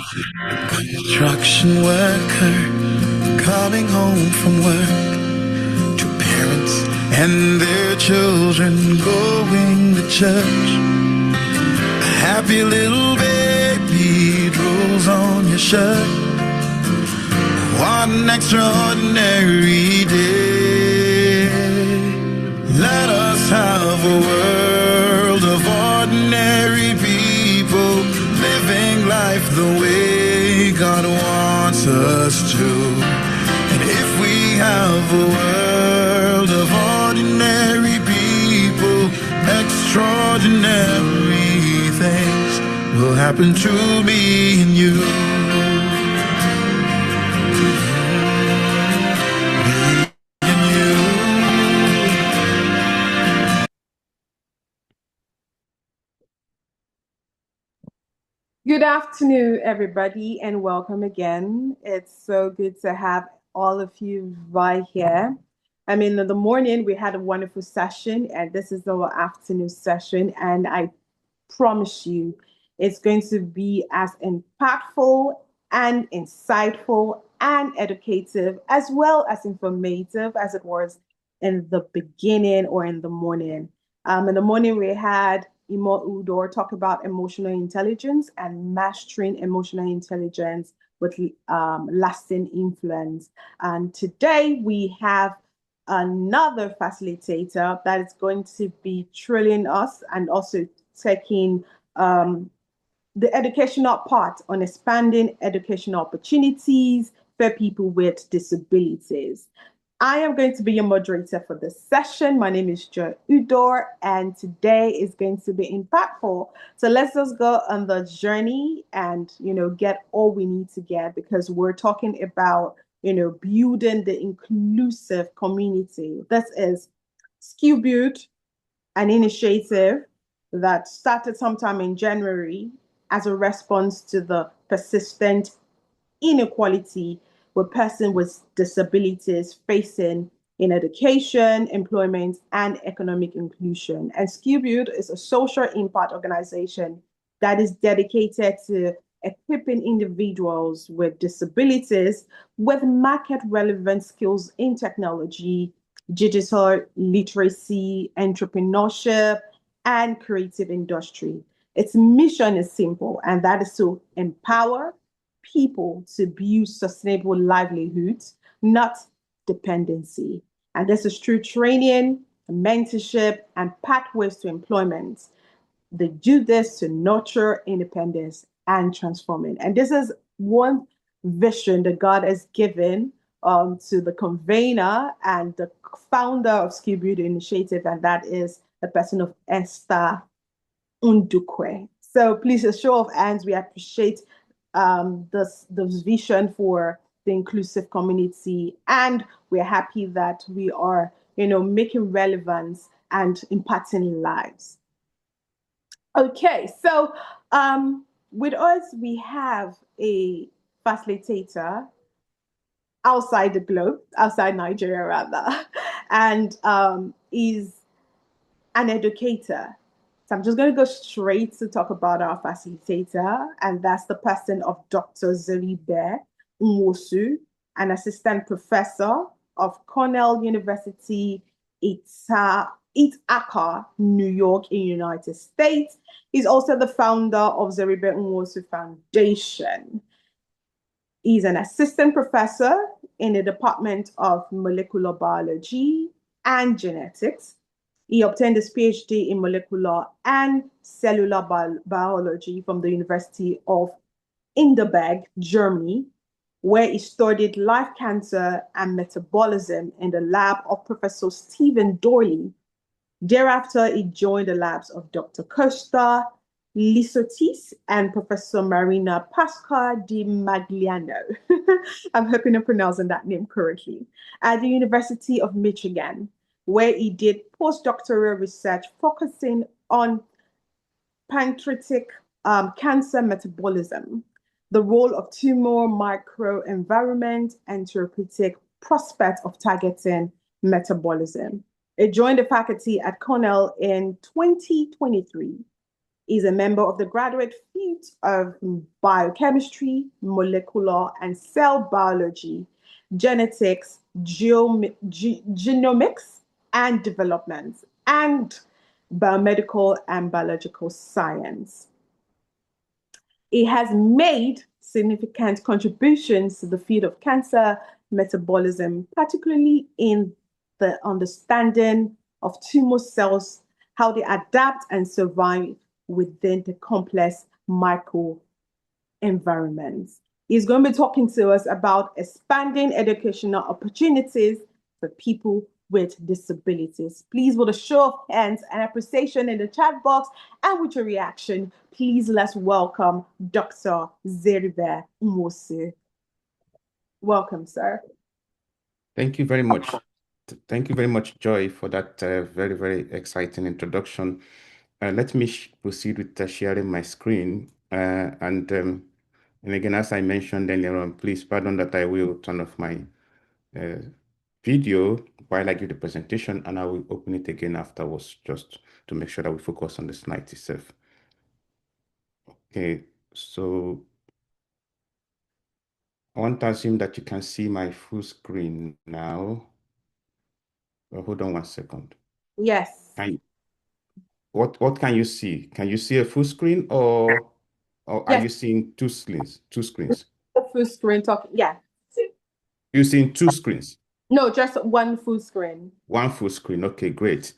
Construction worker coming home from work, two parents and their children going to church. A happy little baby drools on your shirt. What an extraordinary day. Let us have a world of ordinary people living life the way God wants us to. And if we have a world of ordinary people, extraordinary things will happen to me and you. Good afternoon, everybody, and welcome again. It's so good to have all of you right here. I mean, in the morning, we had a wonderful session, and this is our afternoon session. And I promise you, it's going to be as impactful and insightful and educative, as well as informative as it was in the beginning or in the morning. In the morning, we had Imo Udor talk about emotional intelligence and mastering emotional intelligence with lasting influence. And today we have another facilitator that is going to be training us and also taking the educational part on expanding educational opportunities for people with disabilities. I am going to be your moderator for this session. My name is Jo Udor, and today is going to be impactful. So let's just go on the journey and, get all we need to get, because we're talking about, building the inclusive community. This is Skill Build, an initiative that started sometime in January as a response to the persistent inequality with persons with disabilities facing in education, employment, and economic inclusion. And Skill Build is a social impact organization that is dedicated to equipping individuals with disabilities with market relevant skills in technology, digital literacy, entrepreneurship, and creative industry. Its mission is simple, and that is to empower people to build sustainable livelihoods, not dependency. And this is through training, mentorship, and pathways to employment. They do this to nurture independence and transform it. And this is one vision that God has given to the convener and the founder of Skill Build Initiative, and that is the person of Esther Undukwe. So please, a show of hands, we appreciate this vision for the inclusive community, and we're happy that we are, making relevance and impacting lives. Okay, so with us, we have a facilitator outside the globe, outside Nigeria rather, and is an educator. So I'm just going to go straight to talk about our facilitator, and that's the person of Dr. Zeribe Nwosu, an assistant professor of Cornell University, Ithaca, New York, in the United States. He's also the founder of Zeribe Nwosu Foundation. He's an assistant professor in the Department of Molecular Biology and Genetics. He obtained his PhD in molecular and cellular biology from the University of Inderberg, Germany, where he studied life cancer and metabolism in the lab of Professor Stephen Dorley. Thereafter, he joined the labs of Dr. Costa Lisotis and Professor Marina Pasca di Magliano. I'm hoping I'm pronouncing that name correctly, at the University of Michigan, where he did postdoctoral research focusing on pancreatic cancer metabolism, the role of tumor microenvironment, and therapeutic prospects of targeting metabolism. He joined the faculty at Cornell in 2023. Is a member of the graduate field of biochemistry, molecular and cell biology, genetics, genomics and development, and biomedical and biological science. It has made significant contributions to the field of cancer metabolism, particularly in the understanding of tumor cells, how they adapt and survive within the complex microenvironments. He's going to be talking to us about expanding educational opportunities for people with disabilities. Please, with a show of hands and appreciation in the chat box and with your reaction, please let's welcome Dr. Zeribe Nwosu. Welcome, sir. Thank you very much. Thank you very much, Joy, for that very, very exciting introduction. Let me proceed with sharing my screen. And again, as I mentioned earlier on, please pardon that I will turn off my video while I give the presentation, and I will open it again afterwards just to make sure that we focus on the slide itself. Okay, so I want to assume that you can see my full screen now. Hold on one second. Yes. What can you see? Can you see a full screen or are Yes. you seeing two screens? Two screens. Full screen talk. Yeah. You're seeing two screens? No, just one full screen. One full screen. Okay, great.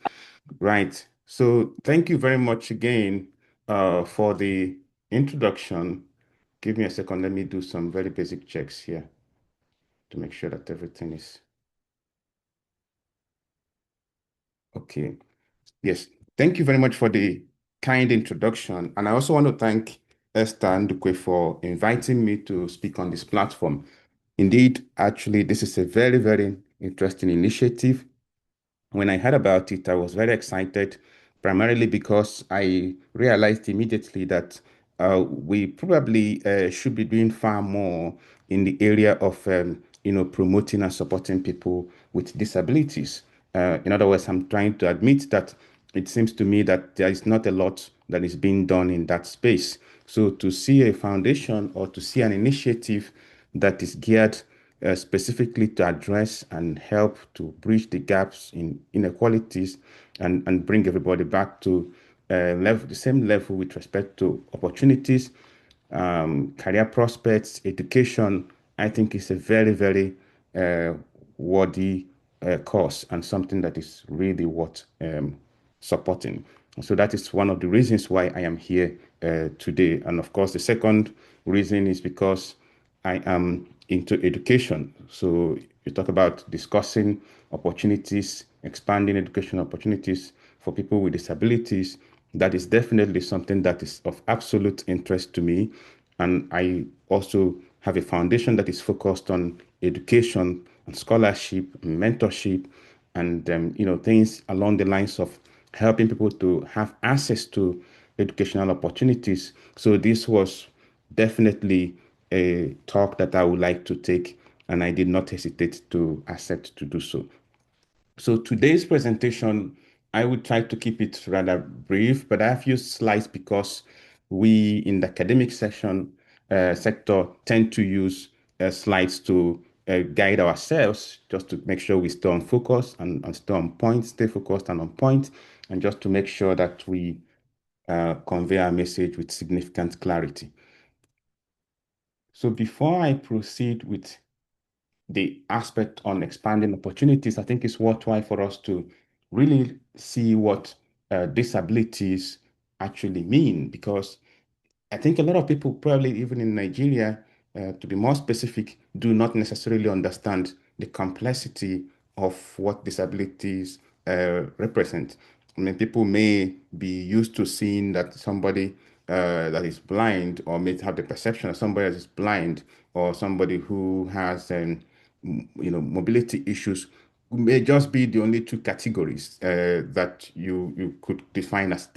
Right. So thank you very much again for the introduction. Give me a second. Let me do some very basic checks here to make sure that everything is okay. Yes. Thank you very much for the kind introduction. And I also want to thank Esther Ndukwe for inviting me to speak on this platform. Indeed, actually, this is a very, very interesting initiative. When I heard about it, I was very excited, primarily because I realized immediately that we probably should be doing far more in the area of promoting and supporting people with disabilities. In other words, I'm trying to admit that it seems to me that there is not a lot that is being done in that space. So to see a foundation or to see an initiative that is geared specifically to address and help to bridge the gaps in inequalities and bring everybody back to the same level with respect to opportunities, career prospects, education, I think is a very, very worthy cause and something that is really worth supporting. So that is one of the reasons why I am here today. And of course, the second reason is because I am into education. So you talk about discussing opportunities, expanding education opportunities for people with disabilities. That is definitely something that is of absolute interest to me. And I also have a foundation that is focused on education and scholarship, and mentorship, and things along the lines of helping people to have access to educational opportunities. So this was definitely a talk that I would like to take, and I did not hesitate to accept to do so. So today's presentation, I would try to keep it rather brief, but I have used slides because we in the academic sector tend to use slides to guide ourselves, just to make sure we stay on focus and stay on point, stay focused and on point, and just to make sure that we convey our message with significant clarity. So before I proceed with the aspect on expanding opportunities, I think it's worthwhile for us to really see what disabilities actually mean, because I think a lot of people, probably even in Nigeria, to be more specific, do not necessarily understand the complexity of what disabilities represent. I mean, people may be used to seeing that somebody that is blind, or may have the perception of somebody that is blind, or somebody who has mobility issues, may just be the only two categories that you could define as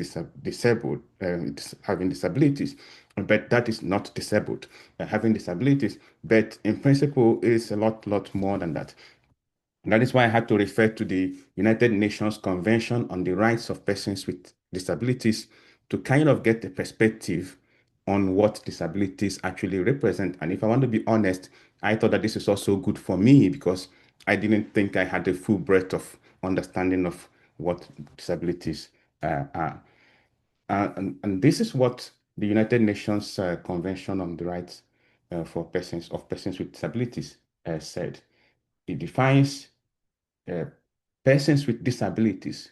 disabled, having disabilities. But that is not disabled, having disabilities. But in principle, it is a lot more than that. That is why I had to refer to the United Nations Convention on the Rights of Persons with Disabilities to kind of get a perspective on what disabilities actually represent. And if I want to be honest, I thought that this is also good for me because I didn't think I had a full breadth of understanding of what disabilities are. And this is what the United Nations Convention on the Rights for Persons with Disabilities said. It defines uh, persons with disabilities.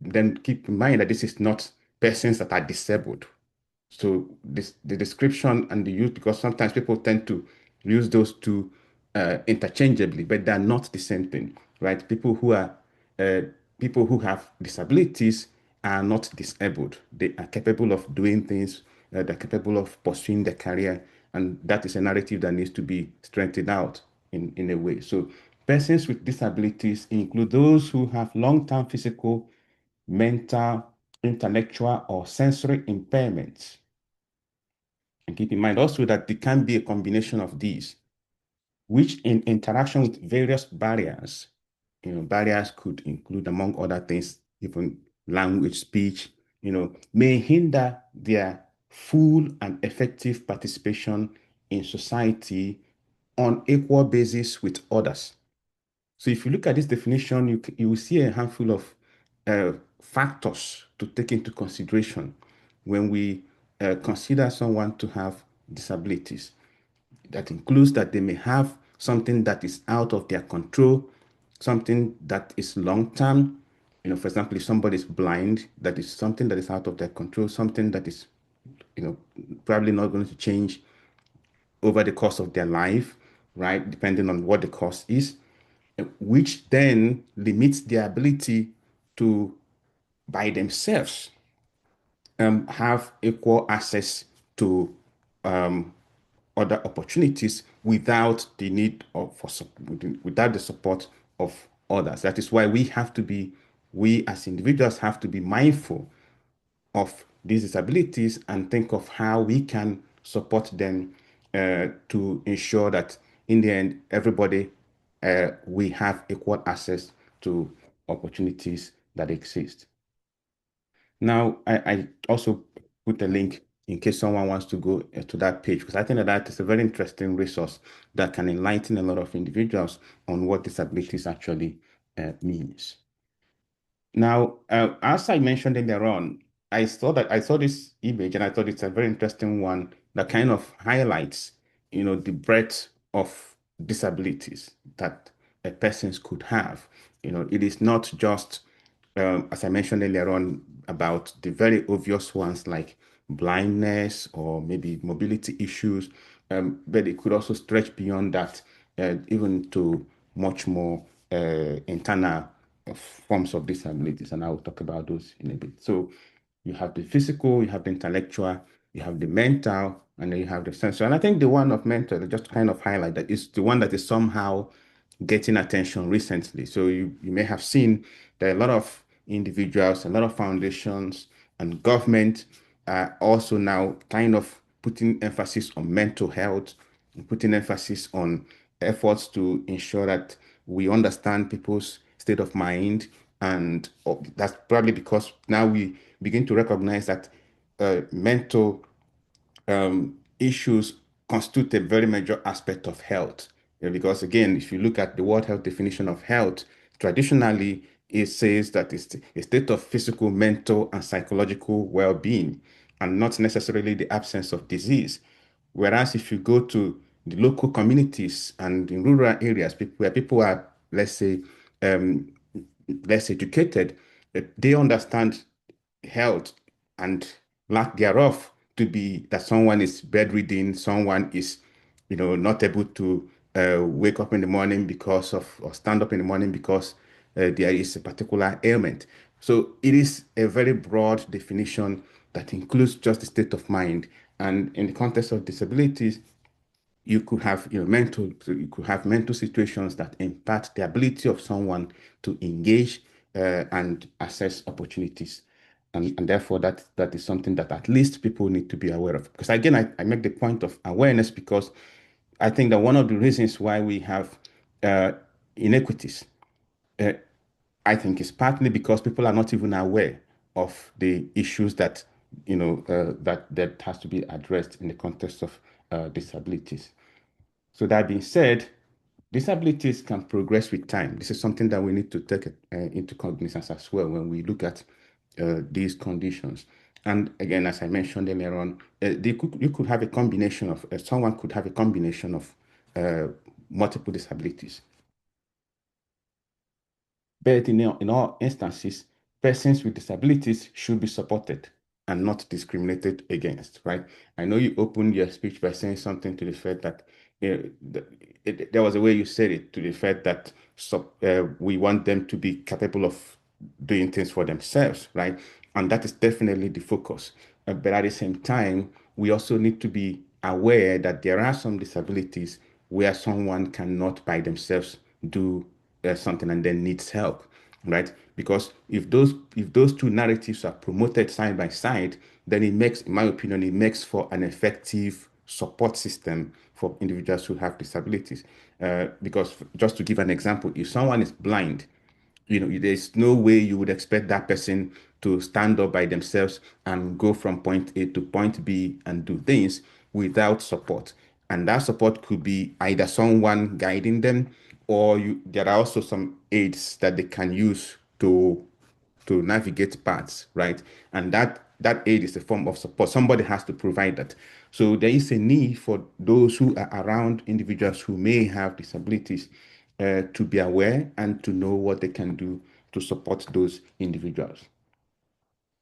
Then keep in mind that this is not persons that are disabled. So the description and the use, because sometimes people tend to use those two interchangeably, but they're not the same thing, right? Uh, people who have disabilities are not disabled. They are capable of doing things. They're capable of pursuing their career, and that is a narrative that needs to be strengthened out in a way. So persons with disabilities include those who have long-term physical, mental, intellectual, or sensory impairments. And keep in mind also that there can be a combination of these, which in interaction with various barriers, barriers could include, among other things, even language, speech, may hinder their full and effective participation in society on equal basis with others. So if you look at this definition, you will see a handful of factors to take into consideration when we consider someone to have disabilities. That includes that they may have something that is out of their control, something that is long term. For example, if somebody is blind, that is something that is out of their control, something that is, probably not going to change over the course of their life, right? Depending on what the cause is, which then limits their ability to, by themselves, have equal access to other opportunities without the need of without the support of others. That is why we as individuals have to be mindful of these disabilities and think of how we can support them to ensure that in the end, everybody we have equal access to opportunities that exist. Now, I also put a link in case someone wants to go to that page, because I think that is a very interesting resource that can enlighten a lot of individuals on what disabilities actually means. Now, as I mentioned earlier on, I saw this image and I thought it's a very interesting one that kind of highlights, the breadth of disabilities that a person could have. It is not just, as I mentioned earlier on, about the very obvious ones like blindness or maybe mobility issues, but it could also stretch beyond that, even to much more internal forms of disabilities, and I will talk about those in a bit. So you have the physical, you have the intellectual, you have the mental, and then you have the sensory. And I think the one of mental, just to kind of highlight that, is the one that is somehow getting attention recently. So you may have seen that a lot of individuals, a lot of foundations and government are also now kind of putting emphasis on mental health, putting emphasis on efforts to ensure that we understand people's state of mind. And that's probably because now we begin to recognize that mental issues constitute a very major aspect of health. Because again, if you look at the World Health definition of health, traditionally it says that it's a state of physical, mental, and psychological well-being, and not necessarily the absence of disease. Whereas if you go to the local communities and in rural areas, where people are, let's say, um, less educated, they understand health and lack thereof to be that someone is bedridden, someone is, not able to wake up in the morning because of, or stand up in the morning because there is a particular ailment. So it is a very broad definition that includes just the state of mind. And in the context of disabilities, you could have mental situations that impact the ability of someone to engage and access opportunities. And therefore that is something that at least people need to be aware of. Because again, I make the point of awareness because I think that one of the reasons why we have uh, inequities, uh, I think, is partly because people are not even aware of the issues that that has to be addressed in the context of disabilities. So that being said, disabilities can progress with time. This is something that we need to take into cognizance as well when we look at these conditions. And again, as I mentioned earlier on, you could have a combination of, someone could have a combination of multiple disabilities. But in all instances, persons with disabilities should be supported and not discriminated against, right? I know you opened your speech by saying something to the effect that there was a way you said it, to the effect that we want them to be capable of doing things for themselves, right? And that is definitely the focus. But at the same time, we also need to be aware that there are some disabilities where someone cannot by themselves do something and then needs help, right? Because if those two narratives are promoted side by side, then it makes, in my opinion, it makes for an effective support system for individuals who have disabilities. Because just to give an example, if someone is blind, there's no way you would expect that person to stand up by themselves and go from point A to point B and do things without support. And that support could be either someone guiding them, or there are also some aids that they can use to navigate paths, right? And that aid is a form of support. Somebody has to provide that. So there is a need for those who are around individuals who may have disabilities to be aware and to know what they can do to support those individuals.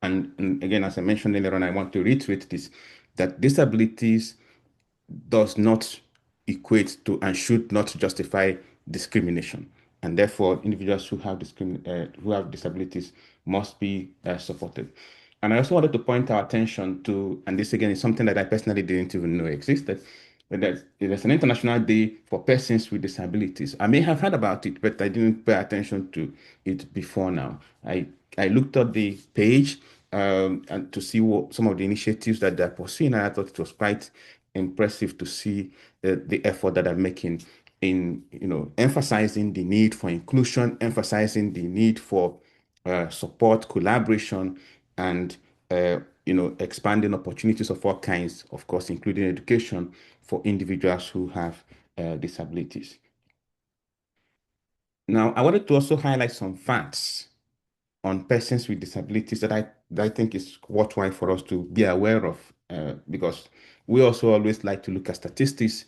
And again, as I mentioned earlier on, I want to reiterate this, that disabilities does not equate to and should not justify discrimination. And therefore, individuals who have disabilities must be supported. And I also wanted to point our attention to, and this again is something that I personally didn't even know existed, but there's an International Day for Persons with Disabilities. I may have heard about it, but I didn't pay attention to it before now. I looked at the page and to see what some of the initiatives that they're pursuing, and I thought it was quite impressive to see the effort that they're making in emphasizing the need for inclusion, emphasizing the need for support, collaboration, and expanding opportunities of all kinds, of course, including education for individuals who have disabilities. Now, I wanted to also highlight some facts on persons with disabilities that I think is worthwhile for us to be aware of, because we also always like to look at statistics,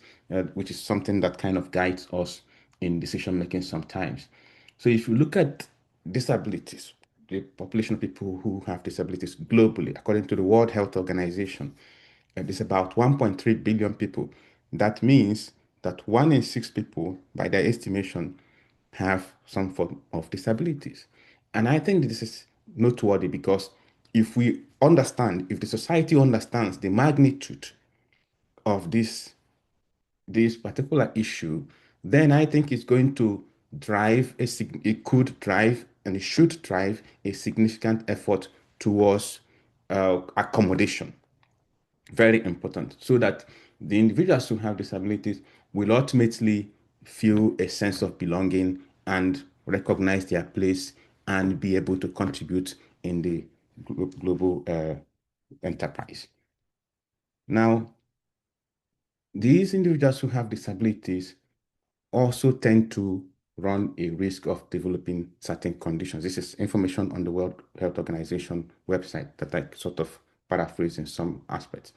which is something that kind of guides us in decision making sometimes. So if you look at disabilities, the population of people who have disabilities globally, according to the World Health Organization, there's about 1.3 billion people. That means that 1 in 6 people, by their estimation, have some form of disabilities. And I think this is noteworthy because if the society understands the magnitude of this particular issue, then I think it's going to it could drive and it should drive a significant effort towards accommodation. Very important, so that the individuals who have disabilities will ultimately feel a sense of belonging and recognize their place and be able to contribute in the global enterprise. Now, these individuals who have disabilities also tend to run a risk of developing certain conditions. This is information on the World Health Organization website that I sort of paraphrase in some aspects.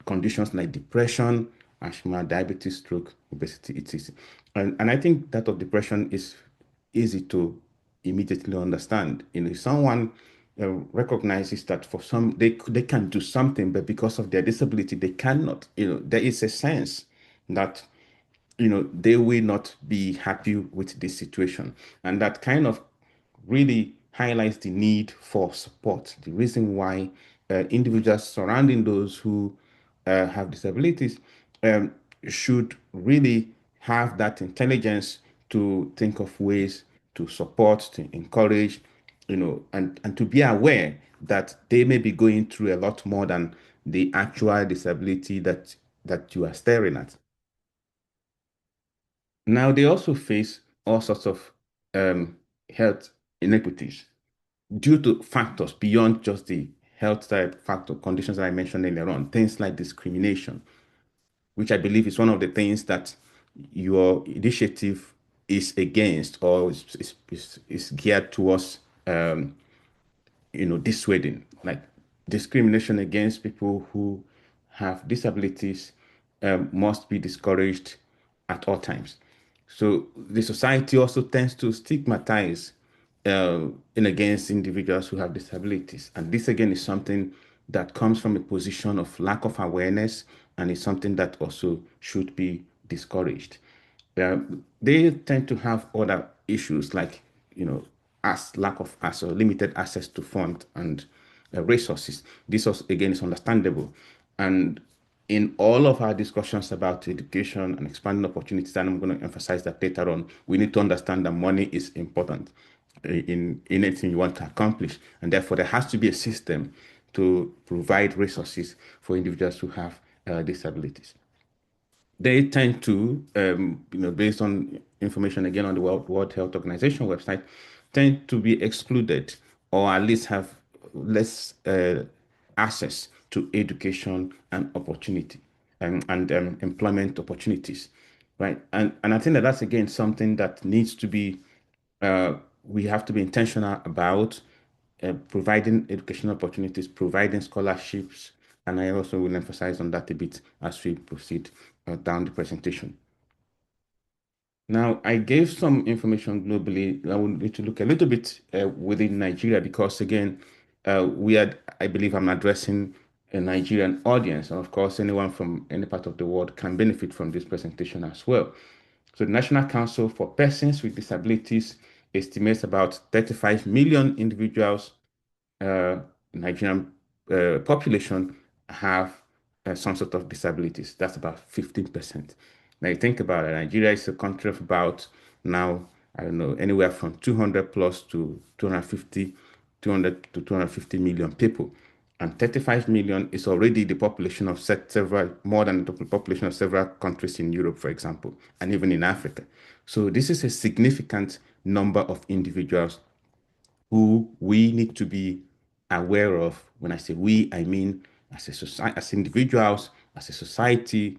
Conditions like depression, asthma, diabetes, stroke, obesity, etc. And I think that of depression is easy to immediately understand. If someone recognizes that for some they can do something, but because of their disability they cannot. There is a sense that they will not be happy with this situation. And that kind of really highlights the need for support, the reason why individuals surrounding those who have disabilities um, should really have that intelligence to think of ways to support, to encourage, and to be aware that they may be going through a lot more than the actual disability that you are staring at. Now, they also face all sorts of health inequities. due to factors beyond just the health type factor conditions that I mentioned earlier on, things like discrimination, which I believe is one of the things that your initiative is against or is geared towards dissuading, like discrimination against people who have disabilities must be discouraged at all times. So the society also tends to stigmatize in against individuals who have disabilities. And this again is something that comes from a position of lack of awareness and is something that also should be discouraged. They tend to have other issues like, as lack of as or limited access to fund and resources. This also, again, is understandable. And in all of our discussions about education and expanding opportunities, and I'm going to emphasize that later on, we need to understand that money is important in anything you want to accomplish. And therefore, there has to be a system to provide resources for individuals who have disabilities. They tend to, based on information again on the World Health Organization website, tend to be excluded or at least have less access to education and opportunity and employment opportunities, right? And I think that that's again something that needs to be we have to be intentional about providing educational opportunities, providing scholarships, and I also will emphasize on that a bit as we proceed down the presentation. Now, I gave some information globally. I will need to look a little bit within Nigeria because, again, I believe I'm addressing a Nigerian audience. And of course, anyone from any part of the world can benefit from this presentation as well. So the National Council for Persons with Disabilities estimates about 35 million individuals uh, Nigerian population have some sort of disabilities. That's about 15%. Now you think about it, Nigeria is a country of about now, I don't know, anywhere from 200 plus to 200 to 250 million people. And 35 million is already the population of several, more than the population of several countries in Europe, for example, and even in Africa. So this is a significant number of individuals who we need to be aware of. When I say we, I mean as a society, as individuals, as a society,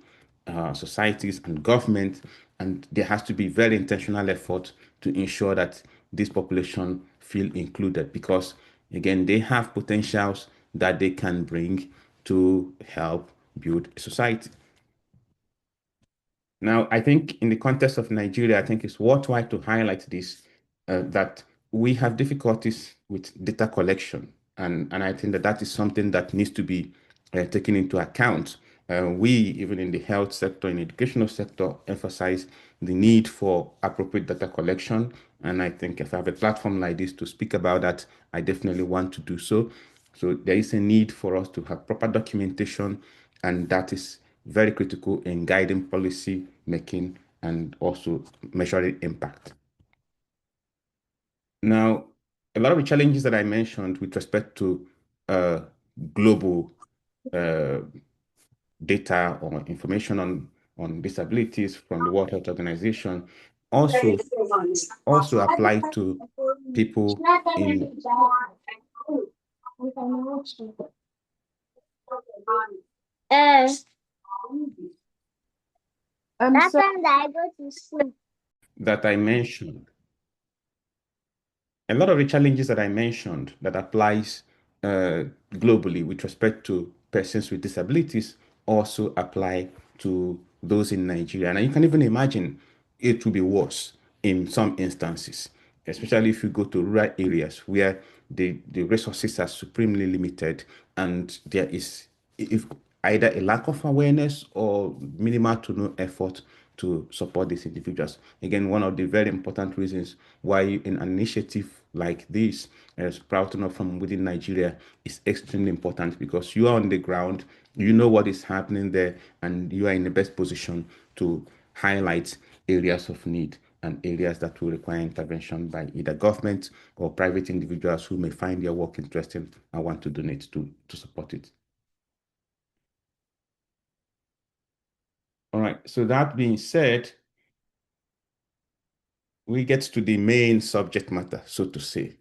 societies and government, and there has to be very intentional effort to ensure that this population feel included because again they have potentials that they can bring to help build a society. Now, I think in the context of Nigeria, I think it's worthwhile to highlight this, that we have difficulties with data collection. And I think that that is something that needs to be taken into account. We, even in the health sector, in the educational sector, emphasize the need for appropriate data collection. And I think if I have a platform like this to speak about that, I definitely want to do so. So there is a need for us to have proper documentation, and that is very critical in guiding policy making and also measuring impact. Now, a lot of the challenges that I mentioned with respect to global uh, data or information on disabilities from the World Health Organization also apply to people in That so time that I go to school. that I mentioned. A lot of the challenges that I mentioned that applies globally with respect to persons with disabilities also apply to those in Nigeria. And you can even imagine it will be worse in some instances, especially if you go to rural areas where the resources are supremely limited and there is if either a lack of awareness or minimal to no effort to support these individuals. Again, one of the very important reasons why an initiative like this, sprouting up from within Nigeria, is extremely important because you are on the ground, you know what is happening there, and you are in the best position to highlight areas of need and areas that will require intervention by either government or private individuals who may find their work interesting and want to donate to support it. All right, so that being said, we get to the main subject matter, so to say.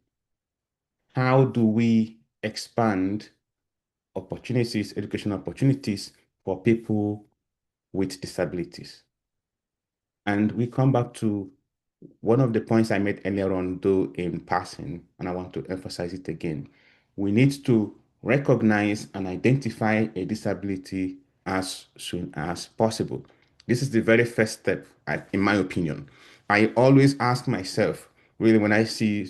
how do we expand opportunities, education opportunities for people with disabilities? And we come back to one of the points I made earlier on, though in passing, and I want to emphasize it again. We need to recognize and identify a disability as soon as possible. This is the very first step, in my opinion. I always ask myself, really, when I see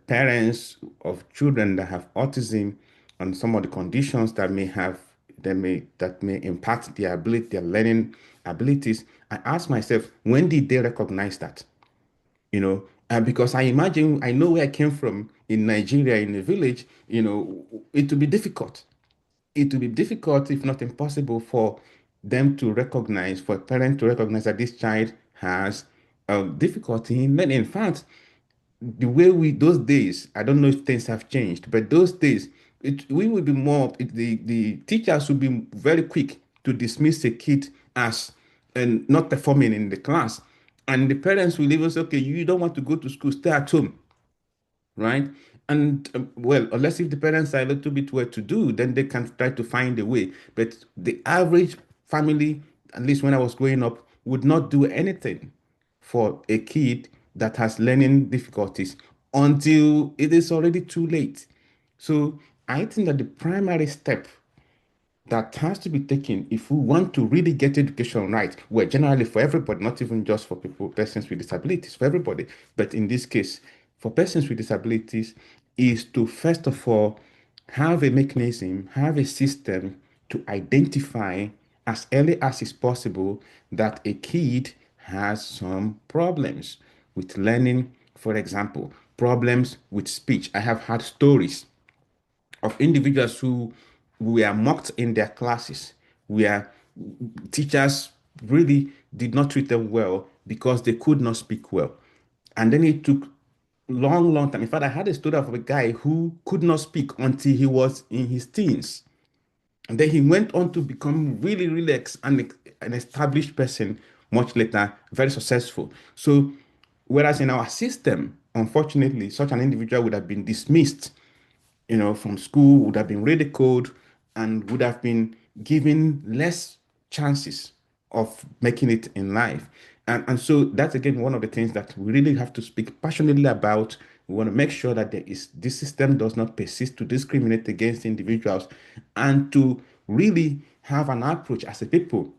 parents of children that have autism and some of the conditions that may impact their ability, their learning abilities, I ask myself, when did they recognize that? Because I know where I came from in Nigeria, in a village, it will be difficult. It will be difficult, if not impossible, for for a parent to recognize that this child has difficulty in learning. In fact, the way those days, I don't know if things have changed, but those days, we would be the teachers would be very quick to dismiss a kid as and not performing in the class. And the parents will even say, okay, you don't want to go to school, stay at home, right? And well, unless if the parents are a little bit well to do, then they can try to find a way. But the average family, at least when I was growing up, would not do anything for a kid that has learning difficulties until it is already too late. So I think that the primary step that has to be taken if we want to really get education right, well, generally for everybody, not even just for persons with disabilities, for everybody, but in this case, for persons with disabilities, is to first of all have a mechanism, have a system to identify as early as is possible that a kid has some problems with learning, for example, problems with speech. I have had stories of individuals who were mocked in their classes, where teachers really did not treat them well because they could not speak well. And then it took long time. In fact, I had a story of a guy who could not speak until he was in his teens. And then he went on to become really an established person much later, very successful. So, whereas in our system, unfortunately, such an individual would have been dismissed from school, would have been ridiculed and would have been given less chances of making it in life. And so that's again one of the things that we really have to speak passionately about. We want to make sure that this system does not persist to discriminate against individuals and to really have an approach as a people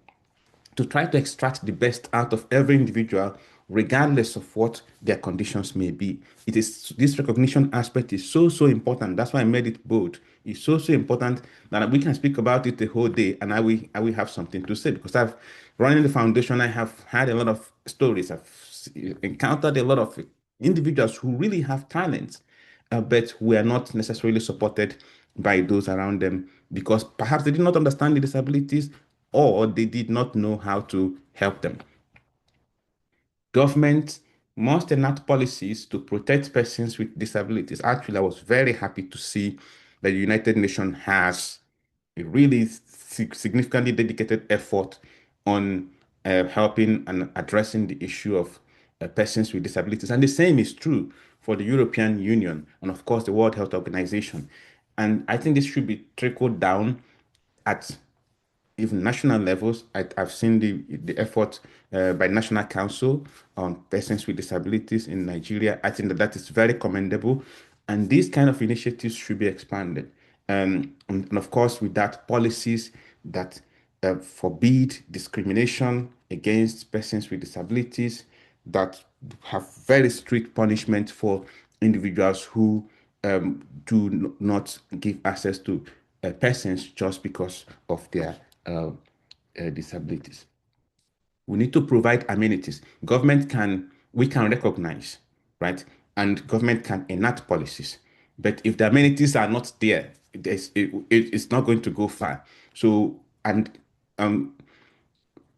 to try to extract the best out of every individual, regardless of what their conditions may be. It is this recognition aspect is so important. That's why I made it bold. It's so important that we can speak about it the whole day, and I will have something to say because I've running the foundation. I have had a lot of stories. I've encountered a lot of individuals who really have talents, but were not necessarily supported by those around them because perhaps they did not understand the disabilities or they did not know how to help them. Government must enact policies to protect persons with disabilities. Actually, I was very happy to see that the United Nations has a really significantly dedicated effort on helping and addressing the issue of persons with disabilities. And the same is true for the European Union and, of course, the World Health Organization. And I think this should be trickled down at even national levels. I've seen the effort by National Council on Persons with Disabilities in Nigeria. I think that is very commendable, and these kind of initiatives should be expanded. And of course, with that, policies that forbid discrimination against persons with disabilities, that have very strict punishment for individuals who not give access to persons just because of their disabilities. We need to provide amenities. We can recognize, right? And government can enact policies. But if the amenities are not there, it's not going to go far. So, and um,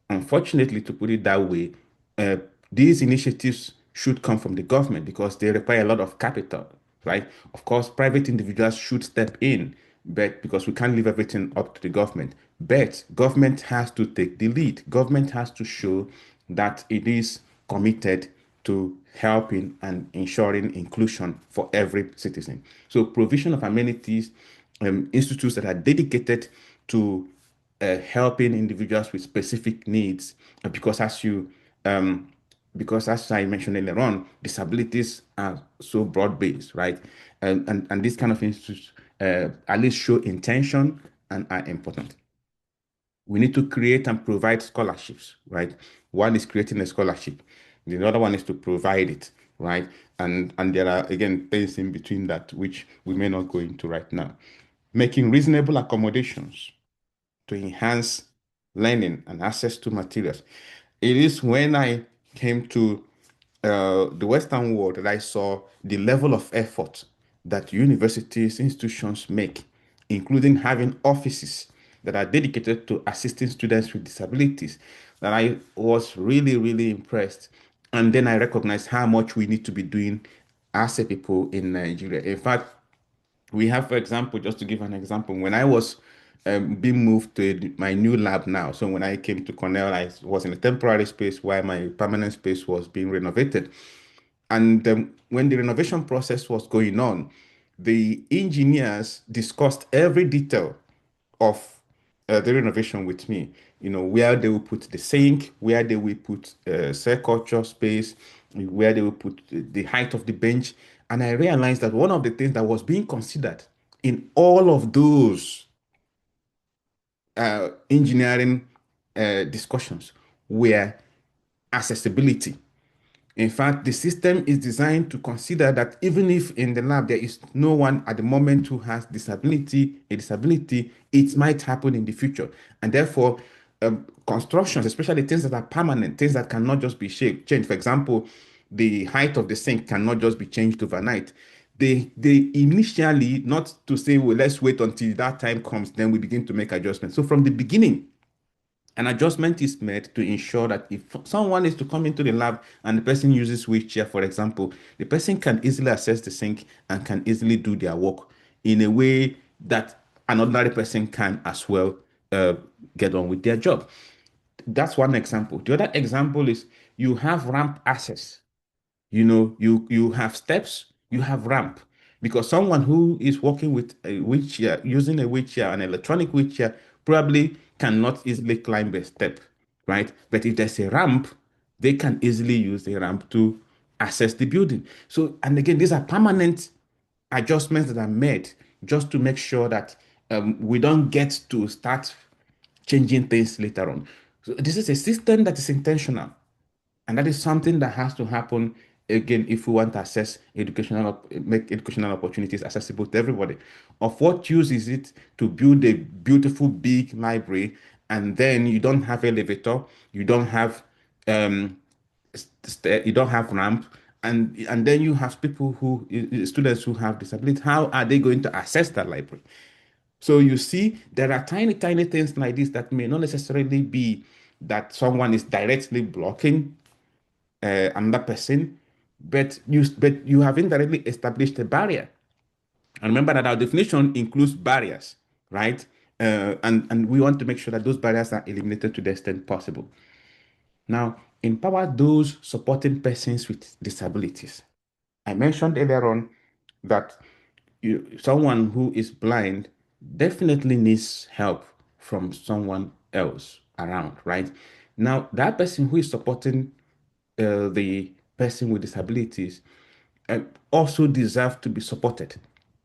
unfortunately, to put it that way, uh, these initiatives should come from the government because they require a lot of capital, right? Of course, private individuals should step in, but because we can't leave everything up to the government. But government has to take the lead. Government has to show that it is committed to helping and ensuring inclusion for every citizen. So provision of amenities, institutes that are dedicated to helping individuals with specific needs, because um, as I mentioned earlier on, disabilities are so broad-based, right? And these kind of institutes at least show intention and are important. We need to create and provide scholarships, right? One is creating a scholarship. The other one is to provide it, right? And there are, again, things in between that which we may not go into right now. Making reasonable accommodations to enhance learning and access to materials. It is when I came to the Western world that I saw the level of effort that universities, institutions make, including having offices that are dedicated to assisting students with disabilities, that I was really, really impressed. And then I recognized how much we need to be doing as a people in Nigeria. In fact, we have, for example, just to give an example, when I was being moved to my new lab now, so when I came to Cornell, I was in a temporary space while my permanent space was being renovated. And when the renovation process was going on, the engineers discussed every detail of the renovation with me. You know, where they will put the sink, where they will put cell culture space, where they will put the height of the bench. And I realized that one of the things that was being considered in all of those engineering discussions were accessibility. In fact, the system is designed to consider that even if in the lab there is no one at the moment who has a disability, it might happen in the future. And therefore, constructions, especially things that are permanent, things that cannot just be changed. For example, the height of the sink cannot just be changed overnight. They initially, not to say, well, let's wait until that time comes, then we begin to make adjustments. So from the beginning, an adjustment is made to ensure that if someone is to come into the lab and the person uses wheelchair, for example, the person can easily access the sink and can easily do their work in a way that an ordinary person can as well uh, get on with their job. That's one example. The other example is you have ramp access. You know, you have steps, you have ramp. Because someone who is working with a wheelchair, using a wheelchair, an electronic wheelchair, probably cannot easily climb a step, right? But if there's a ramp, they can easily use the ramp to access the building. So, and again, these are permanent adjustments that are made just to make sure that we don't get to start changing things later on. So this is a system that is intentional. And that is something that has to happen again if we want to access make educational opportunities accessible to everybody. Of what use is it to build a beautiful big library and then you don't have elevator, you don't have um, you don't have ramp, and then you have people who students who have disability. How are they going to access that library? So you see, there are tiny, tiny things like this that may not necessarily be that someone is directly blocking another person, but you have indirectly established a barrier. And remember that our definition includes barriers, right? And we want to make sure that those barriers are eliminated to the extent possible. Now, empower those supporting persons with disabilities. I mentioned earlier on that someone who is blind definitely needs help from someone else around, right? Now, that person who is supporting the person with disabilities uh, also deserve to be supported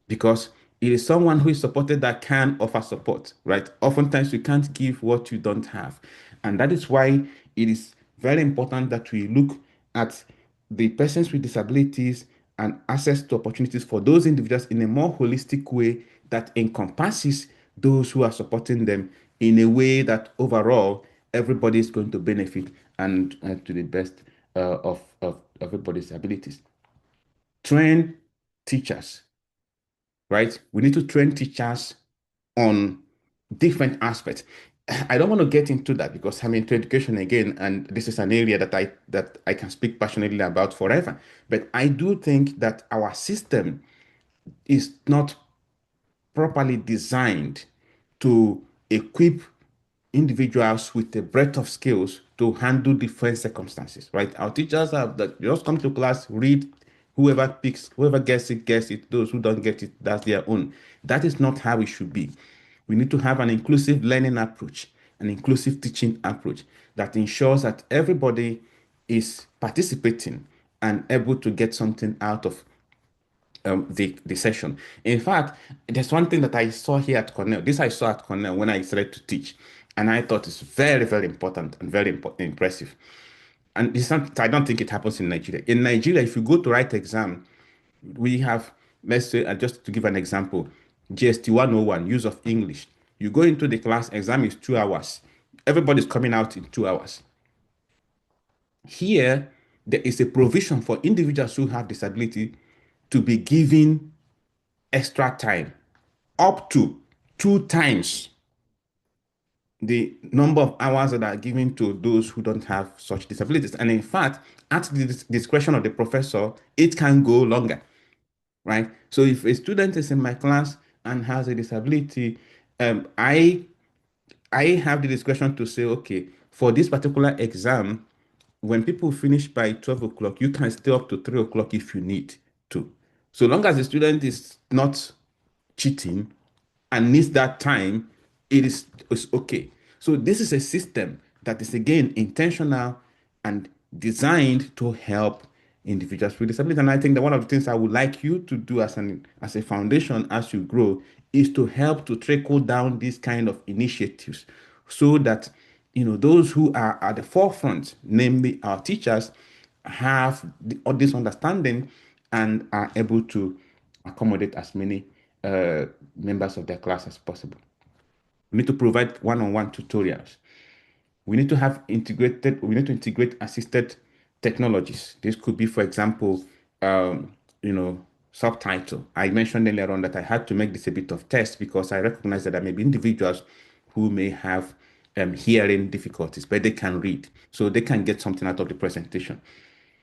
because it is someone who is supported that can offer support, right? Oftentimes you can't give what you don't have. And that is why it is very important that we look at the persons with disabilities and access to opportunities for those individuals in a more holistic way that encompasses those who are supporting them in a way that overall everybody is going to benefit and to the best of everybody's abilities. Train teachers, right? We need to train teachers on different aspects. I don't want to get into that because I'm into education again, and this is an area that I can speak passionately about forever. But I do think that our system is not properly designed to equip individuals with a breadth of skills to handle different circumstances, right? Our teachers have that just come to class, read, whoever picks, whoever gets it, gets it. Those who don't get it, that's their own. That is not how it should be. We need to have an inclusive learning approach, an inclusive teaching approach that ensures that everybody is participating and able to get something out of the session. In fact, there's one thing that I saw here at Cornell. This I saw at Cornell when I started to teach, and I thought it's very, very important and very impressive. And it's not, I don't think it happens in Nigeria. In Nigeria, if you go to write exam, we have, let's say, just to give an example, GST 101, use of English. You go into the class, exam is 2 hours. Everybody's coming out in 2 hours. Here, there is a provision for individuals who have disability to be given extra time, up to 2 times the number of hours that are given to those who don't have such disabilities. And in fact, at the discretion of the professor, it can go longer, right? So if a student is in my class and has a disability, I have the discretion to say, okay, for this particular exam, when people finish by 12 o'clock, you can stay up to 3 o'clock if you need to. So long as the student is not cheating and needs that time, it's okay. So this is a system that is again intentional and designed to help individuals with disabilities. And I think that one of the things I would like you to do as a foundation as you grow is to help to trickle down these kind of initiatives so that those who are at the forefront, namely our teachers, have this understanding and are able to accommodate as many members of their class as possible. We need to provide one-on-one tutorials. We need to integrate assisted technologies. This could be, for example, um, you know, subtitle. I mentioned earlier on that I had to make this a bit of test because I recognize that there may be individuals who may have hearing difficulties, but they can read, so they can get something out of the presentation.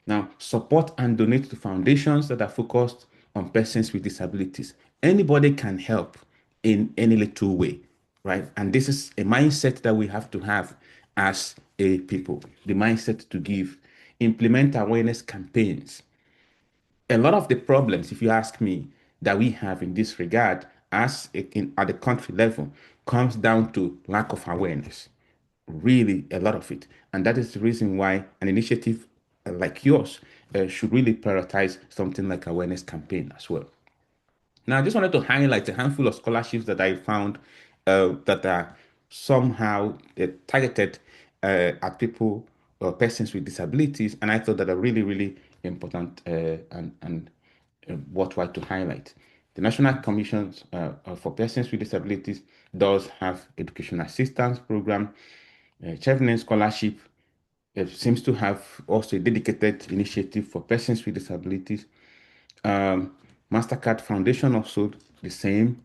Now, support and donate to foundations that are focused on persons with disabilities. Anybody can help in any little way, right? And this is a mindset that we have to have as a people, the mindset to give, implement awareness campaigns. A lot of the problems, if you ask me, that we have in this regard at the country level comes down to lack of awareness, really a lot of it. And that is the reason why an initiative like yours should really prioritize something like awareness campaign as well. Now, I just wanted to highlight a handful of scholarships that I found that are somehow targeted at people or persons with disabilities, and I thought that are really, really important and worthwhile to highlight. The National Commission for Persons with Disabilities does have education assistance program, Chevening Scholarship. It seems to have also a dedicated initiative for persons with disabilities. MasterCard Foundation also the same.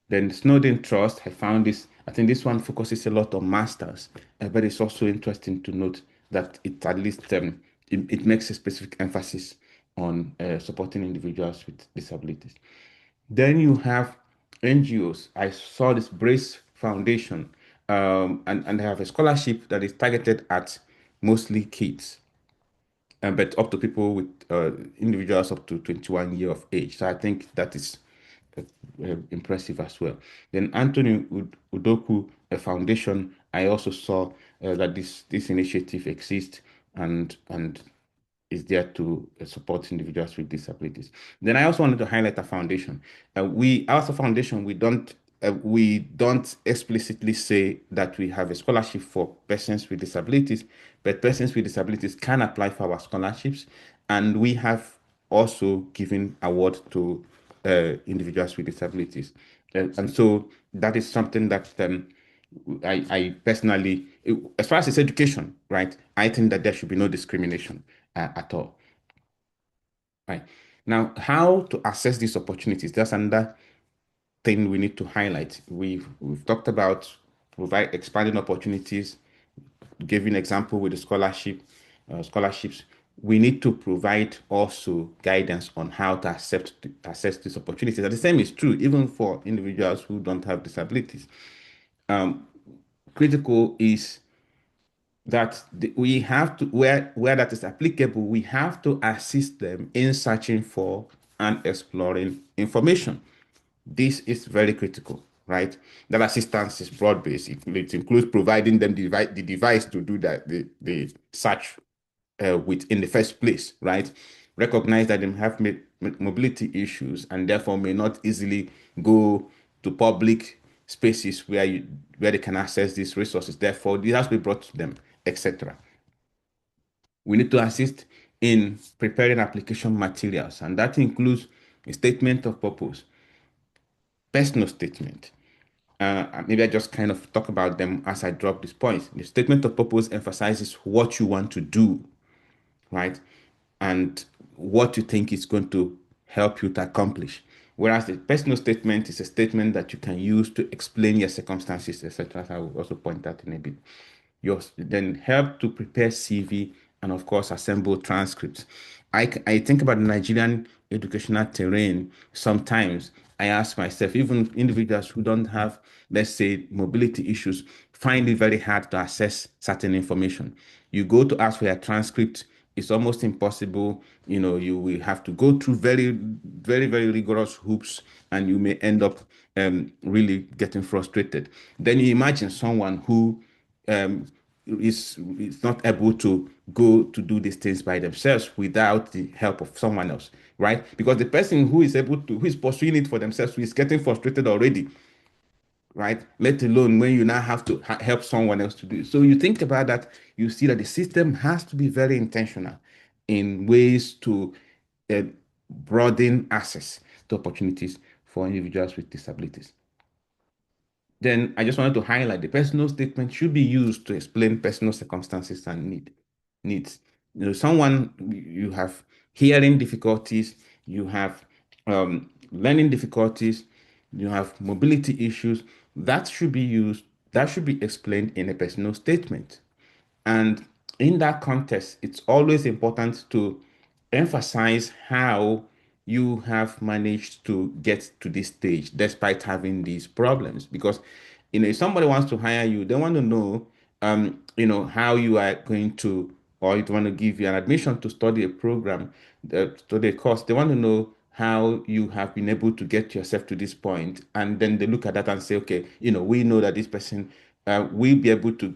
Then Snowden Trust, I found this. I think this one focuses a lot on masters, but it's also interesting to note that it at least it makes a specific emphasis on supporting individuals with disabilities. Then you have NGOs. I saw this Brace Foundation, and they have a scholarship that is targeted at mostly kids, but up to people with individuals up to 21 year of age. So I think that is impressive as well. Then Anthony Udoku Foundation, I also saw that this initiative exists and is there to support individuals with disabilities. Then I also wanted to highlight a foundation. As a foundation, we don't explicitly say that we have a scholarship for persons with disabilities, but persons with disabilities can apply for our scholarships, and we have also given award to individuals with disabilities. And so that is something that I personally, as far as it's education, right, I think that there should be no discrimination at all. Right. Now, how to assess these opportunities? That's another thing we need to highlight. We've talked about provide expanding opportunities, giving example with the scholarships. We need to provide also guidance on how to assess these opportunities. And the same is true even for individuals who don't have disabilities. critical is that we have to, where that is applicable, we have to assist them in searching for and exploring information. This is very critical, right? That assistance is broad-based. It includes providing them the device to do that, the search with in the first place, right? Recognize that they have mobility issues and therefore may not easily go to public spaces where they can access these resources. Therefore, this has to be brought to them, etc. We need to assist in preparing application materials, and that includes a statement of purpose, personal statement. Maybe I just kind of talk about them as I drop these points. The statement of purpose emphasizes what you want to do, right? And what you think is going to help you to accomplish. Whereas the personal statement is a statement that you can use to explain your circumstances, etc. I will also point that in a bit. Then help to prepare CV and, of course, assemble transcripts. I think about the Nigerian educational terrain. Sometimes I ask myself, even individuals who don't have, let's say, mobility issues, find it very hard to access certain information. You go to ask for your transcript, it's almost impossible. You will have to go through very, very, very rigorous hoops, and you may end up really getting frustrated. Then you imagine someone who um, is not able to go to do these things by themselves without the help of someone else, right? Because the person who is pursuing it for themselves, who is getting frustrated already, right? Let alone when you now have to help someone else to do it. So you think about that, you see that the system has to be very intentional in ways to uh, broaden access to opportunities for individuals with disabilities. Then I just wanted to highlight the personal statement should be used to explain personal circumstances and needs. Someone you have hearing difficulties, you have learning difficulties, you have mobility issues. That should be used. That should be explained in a personal statement. And in that context, it's always important to emphasize how you have managed to get to this stage despite having these problems. Because, if somebody wants to hire you, they want to know, how you are going to, or if they want to give you an admission to study a program, study a course, they want to know how you have been able to get yourself to this point. And then they look at that and say, okay, we know that this person will be able to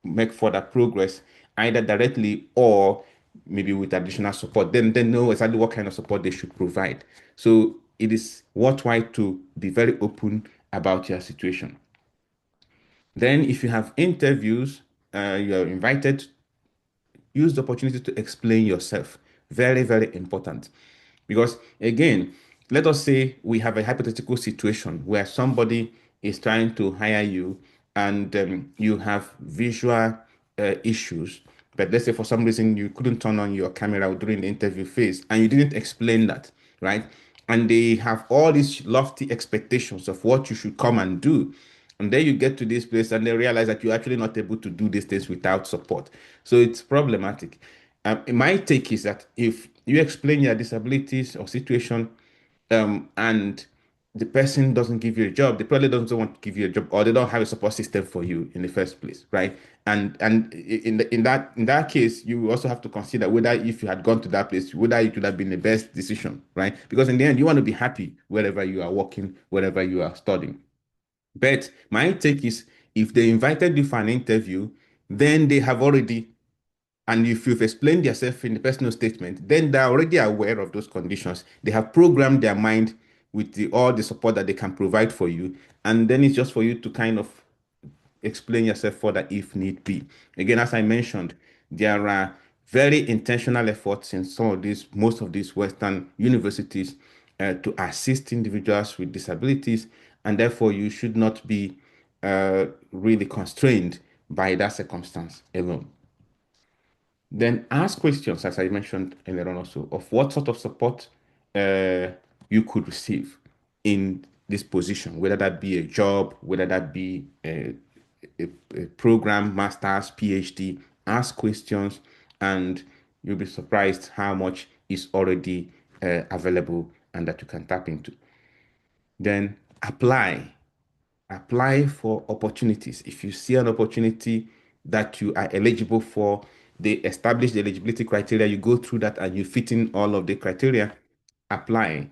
make further progress either directly or maybe with additional support. Then they know exactly what kind of support they should provide. So it is worthwhile to be very open about your situation. Then if you have interviews, you're invited, use the opportunity to explain yourself. Very, very important. Because again, let us say we have a hypothetical situation where somebody is trying to hire you and you have visual issues, but let's say for some reason you couldn't turn on your camera during the interview phase and you didn't explain that, right? And they have all these lofty expectations of what you should come and do. And then you get to this place and they realize that you're actually not able to do these things without support. So it's problematic. My take is that if you explain your disabilities or situation, and the person doesn't give you a job, they probably doesn't want to give you a job, or they don't have a support system for you in the first place, right? And in that case, you also have to consider whether if you had gone to that place, whether it would have been the best decision, right? Because in the end, you want to be happy wherever you are working, wherever you are studying. But my take is if they invited you for an interview, then they have already, and if you've explained yourself in the personal statement, then they're already aware of those conditions. They have programmed their mind with all the support that they can provide for you. And then it's just for you to kind of explain yourself further if need be. Again, as I mentioned, there are very intentional efforts in most of these Western universities to assist individuals with disabilities, and therefore you should not be really constrained by that circumstance alone. Then ask questions, as I mentioned earlier on also, of what sort of support uh, you could receive in this position, whether that be a job, whether that be a program, master's, PhD. Ask questions, and you'll be surprised how much is already available and that you can tap into. Then apply. apply for opportunities. If you see an opportunity that you are eligible for, they establish the eligibility criteria, you go through that and you fit in all of the criteria, apply.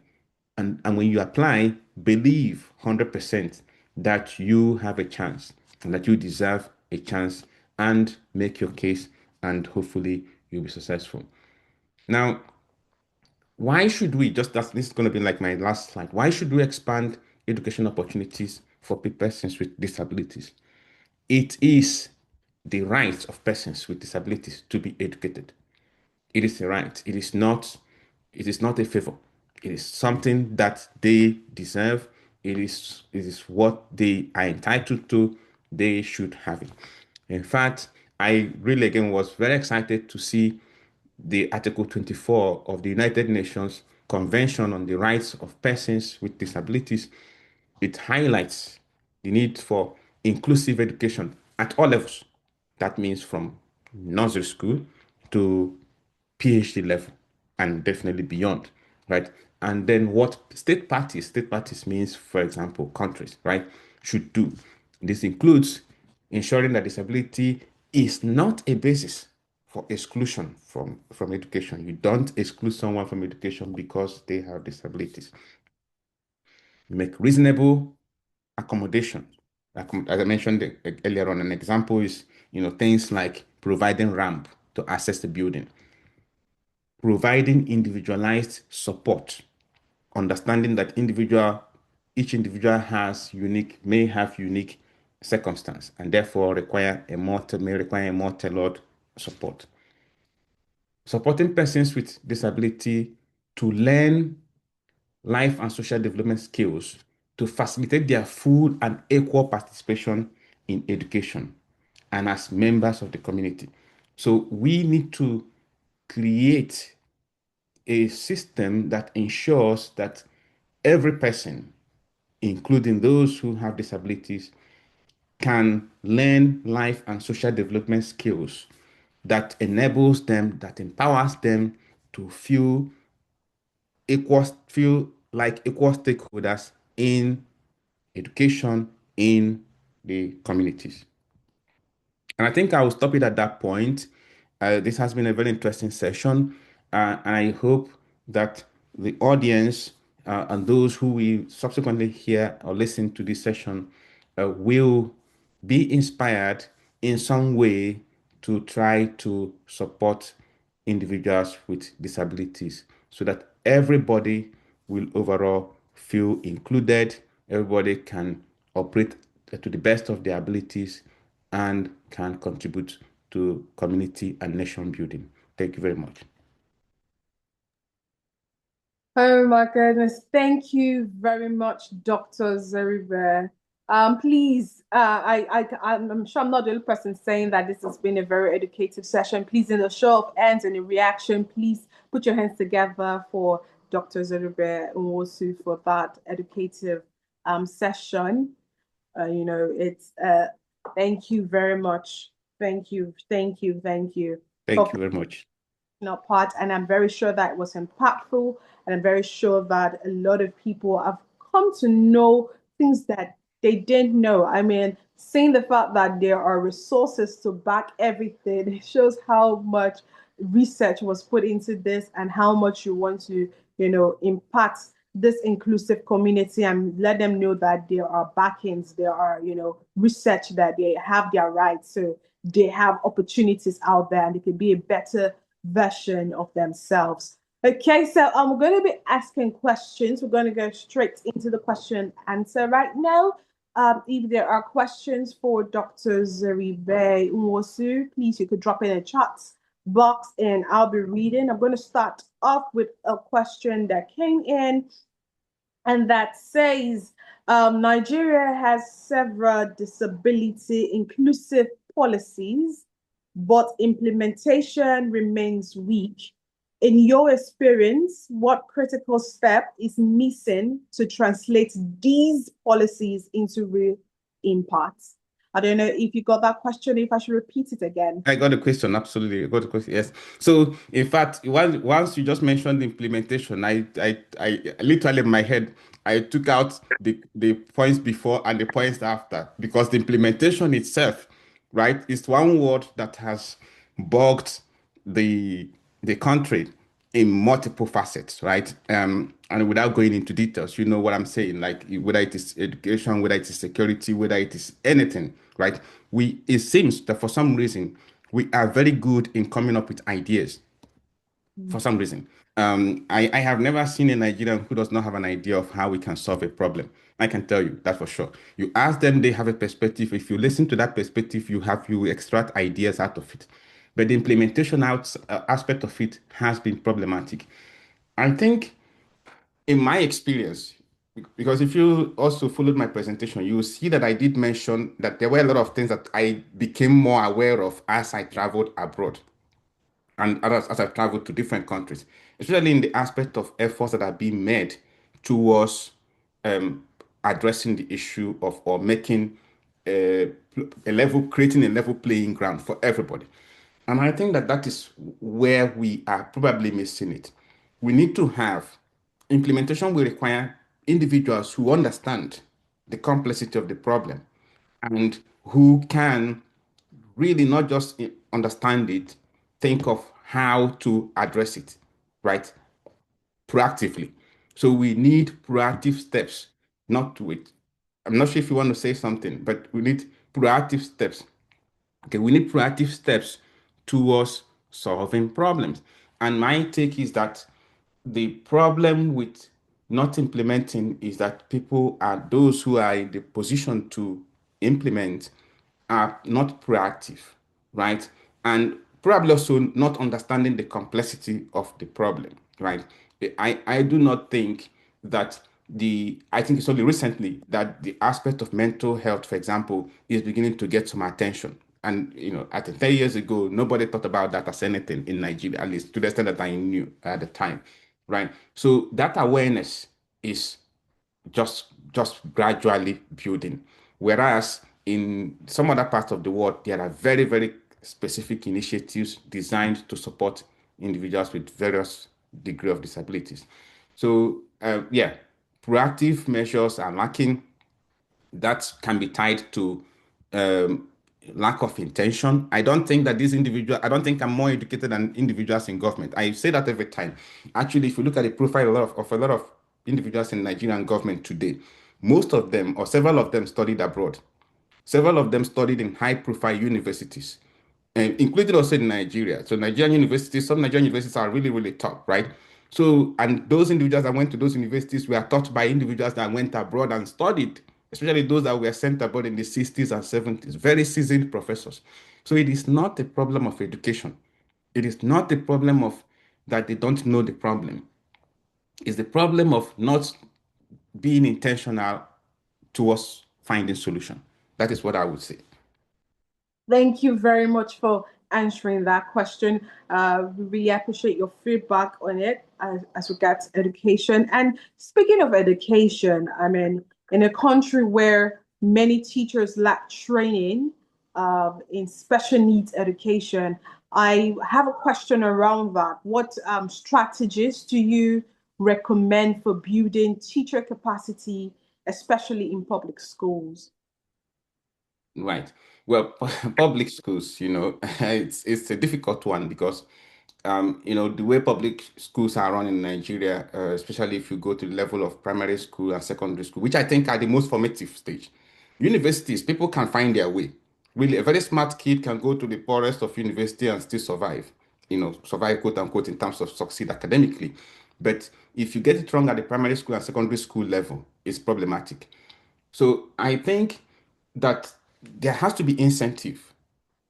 And when you apply, believe 100% that you have a chance and that you deserve a chance, and make your case, and hopefully you'll be successful. Now, why should we, just that this is going to be like my last slide, why should we expand education opportunities for persons with disabilities? It is the right of persons with disabilities to be educated. It is a right. It is not a favor. It is something that they deserve. It is what they are entitled to. They should have it. In fact, I really again was very excited to see the Article 24 of the United Nations Convention on the Rights of Persons with Disabilities. It highlights the need for inclusive education at all levels. That means from nursery school to PhD level, and definitely beyond, right? And then what state parties means, for example, countries, right, should do. This includes ensuring that disability is not a basis for exclusion from education. You don't exclude someone from education because they have disabilities. You make reasonable accommodation. As I mentioned earlier on, an example is, things like providing ramp to access the building, providing individualized support, understanding that each individual may have unique circumstance, and therefore may require a more tailored support. Supporting persons with disability to learn life and social development skills to facilitate their full and equal participation in education and as members of the community. So we need to create a system that ensures that every person, including those who have disabilities, can learn life and social development skills that enables them, that empowers them to feel like equal stakeholders in education in the communities. And I think I will stop it at that point. This has been a very interesting session. And I hope that the audience and those who will subsequently hear or listen to this session will be inspired in some way to try to support individuals with disabilities so that everybody will overall feel included, everybody can operate to the best of their abilities and can contribute to community and nation building. Thank you very much. Oh my goodness. Thank you very much, Dr. Zeribe. Please, I'm sure I'm not the only person saying that this has been a very educative session. Please, in a show of hands and a reaction, please put your hands together for Dr. Zeribe Nwosu for that educative session. It's thank you very much. Thank you, thank you, thank you. Thank you very much. Part, and I'm very sure that it was impactful, and I'm very sure that a lot of people have come to know things that they didn't know. I mean, seeing the fact that there are resources to back everything, it shows how much research was put into this and how much you want to, impact this inclusive community and let them know that there are backings, there are, research that they have their rights. So they have opportunities out there and they can be a better version of themselves. Okay, so I'm going to be asking questions. We're going to go straight into the question and answer right now. If there are questions for Dr. Zeribe Nwosu, please you could drop in a chat box and I'll be reading. I'm going to start off with a question that came in and that says Nigeria has several disability inclusive policies, but implementation remains weak. In your experience, what critical step is missing to translate these policies into real impact? I don't know if you got that question, if I should repeat it again. I got the question, absolutely. I got the question, yes. So, in fact, once you just mentioned the implementation, I literally in my head I took out the points before and the points after because the implementation itself, right, is one word that has bugged the the country in multiple facets, right? And without going into details, you know what I'm saying, like whether it is education, whether it is security, whether it is anything, right? It seems that for some reason we are very good in coming up with ideas for some reason. I have never seen a Nigerian who does not have an idea of how we can solve a problem. I can tell you that for sure. You ask them, they have a perspective. If you listen to that perspective, you extract ideas out of it. But the aspect of it has been problematic. I think, in my experience, because if you also followed my presentation, you will see that I did mention that there were a lot of things that I became more aware of as I traveled abroad and as I traveled to different countries, especially in the aspect of efforts that are being made towards um, addressing the issue of or making creating a level playing ground for everybody. And I think that that is where we are probably missing it. We need to have implementation will require individuals who understand the complexity of the problem and who can really not just understand it, think of how to address it, right? Proactively. So we need proactive steps, not to wait. I'm not sure if you want to say something, but we need proactive steps. Okay, we need proactive steps towards solving problems. And my take is that the problem with not implementing is that people are those who are in the position to implement are not proactive, right? And probably also not understanding the complexity of the problem, right? I do not think that I think it's only recently that the aspect of mental health, for example, is beginning to get some attention. And I think 10 years ago, nobody thought about that as anything in Nigeria, at least to the extent that I knew at the time, right? So that awareness is just gradually building. Whereas in some other parts of the world, there are very, very specific initiatives designed to support individuals with various degree of disabilities. So yeah, proactive measures are lacking. That can be tied to um, lack of intention. I don't think that I don't think I'm more educated than individuals in government. I say that every time. Actually, if you look at the profile of a lot of individuals in Nigerian government today, most of them or several of them studied abroad. Several of them studied in high profile universities, and including also in Nigeria. So some Nigerian universities are really, really top, right? So, and those individuals that went to those universities were taught by individuals that went abroad and studied, especially those that were sent abroad in the 60s and 70s, very seasoned professors. So it is not a problem of education. It is not a problem of that they don't know the problem. It's the problem of not being intentional towards finding solution. That is what I would say. Thank you very much for answering that question. We really appreciate your feedback on it as regards education. And speaking of education, I mean, in a country where many teachers lack training in special needs education, I have a question around that. What strategies do you recommend for building teacher capacity, especially in public schools? Right. Well, public schools, it's a difficult one because, the way public schools are run in Nigeria, especially if you go to the level of primary school and secondary school, which I think are the most formative stage. Universities, people can find their way. Really, a very smart kid can go to the poorest of university and still survive, survive, quote unquote, in terms of succeed academically. But if you get it wrong at the primary school and secondary school level, it's problematic. So I think that there has to be incentive.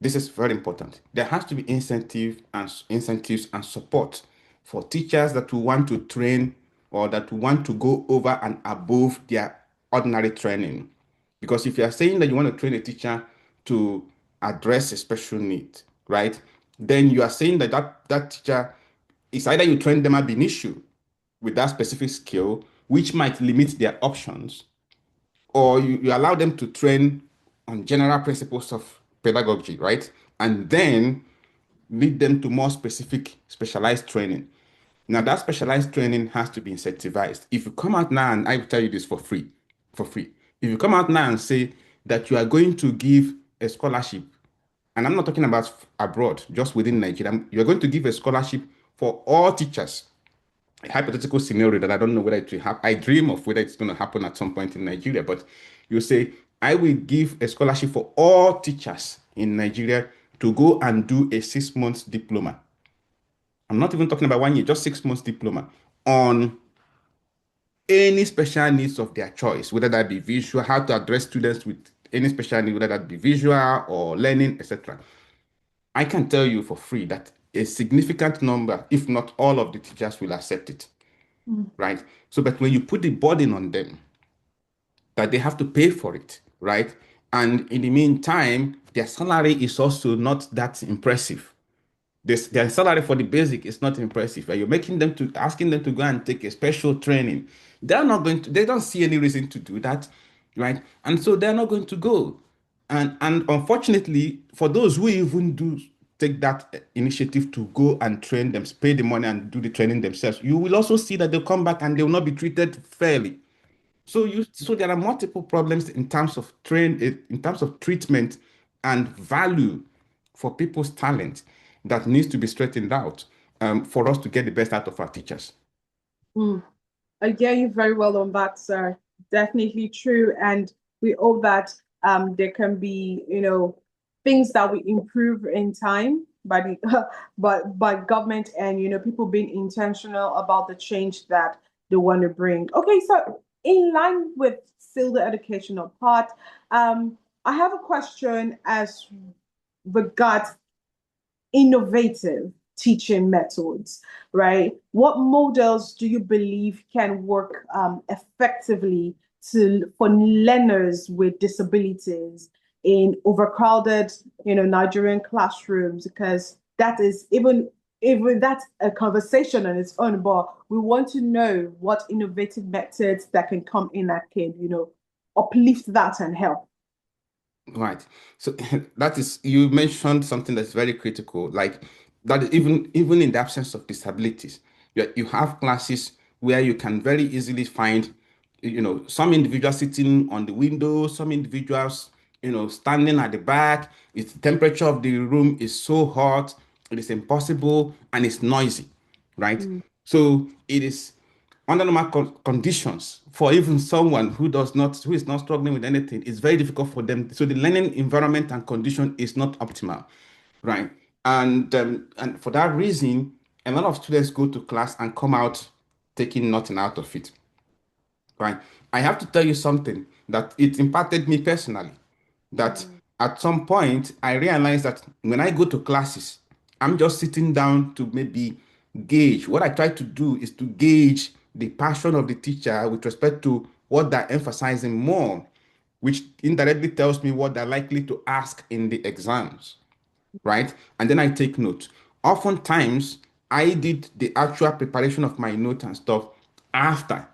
This is very important. There has to be incentives and support for teachers that will want to train or that want to go over and above their ordinary training. Because if you are saying that you want to train a teacher to address a special need, right? Then you are saying that teacher is either you train them ab initio with that specific skill, which might limit their options, or you allow them to train on general principles of pedagogy, right? And then lead them to more specific, specialized training. Now, that specialized training has to be incentivized. If you come out now, and I will tell you this for free. If you come out now and say that you are going to give a scholarship, and I'm not talking about abroad, just within Nigeria, you're going to give a scholarship for all teachers. A hypothetical scenario that I don't know whether it will happen. I dream of whether it's going to happen at some point in Nigeria, but you say, I will give a scholarship for all teachers in Nigeria to go and do a 6 months diploma. I'm not even talking about 1 year, just 6 months diploma on any special needs of their choice, whether that be visual, how to address students with any special need, whether that be visual or learning, etc. I can tell you for free that a significant number, if not all of the teachers will accept it, Mm. right? So, but when you put the burden on them, that they have to pay for it, right? And in the meantime, their salary is also not that impressive. Their salary for the basic is not impressive. You're making them to asking them to go and take a special training. They're not going to, they don't see any reason to do that, right? And so they're not going to go. And unfortunately, for those who even do take that initiative to go and train them, pay the money and do the training themselves, you will also see that they'll come back and they will not be treated fairly. So there are multiple problems in terms of treatment and value for people's talent that needs to be straightened out for us to get the best out of our teachers. Mm. I get you very well on that, sir. Definitely true. And we hope that there can be, things that we improve in time by the but by government and people being intentional about the change that they want to bring. Okay, so in line with still the educational part, I have a question as regards innovative teaching methods, right? What models do you believe can work effectively for learners with disabilities in overcrowded, Nigerian classrooms? Because that is even that's a conversation on its own, but we want to know what innovative methods that can come in that can, uplift that and help. Right. So that is, you mentioned something that's very critical, like that even in the absence of disabilities, you have classes where you can very easily find, some individuals sitting on the window, some individuals, standing at the back. It's the temperature of the room is so hot, it is impossible, and it's noisy, right? Mm. So it is under normal conditions for even someone who is not struggling with anything, it's very difficult for them. So the learning environment and condition is not optimal, right? And for that reason, a lot of students go to class and come out taking nothing out of it, right? I have to tell you something that it impacted me personally. That Mm. at some point I realized that when I go to classes, I'm just sitting down to maybe gauge. What I try to do is to gauge the passion of the teacher with respect to what they're emphasizing more, which indirectly tells me what they're likely to ask in the exams, right? And then I take notes. Oftentimes, I did the actual preparation of my note and stuff after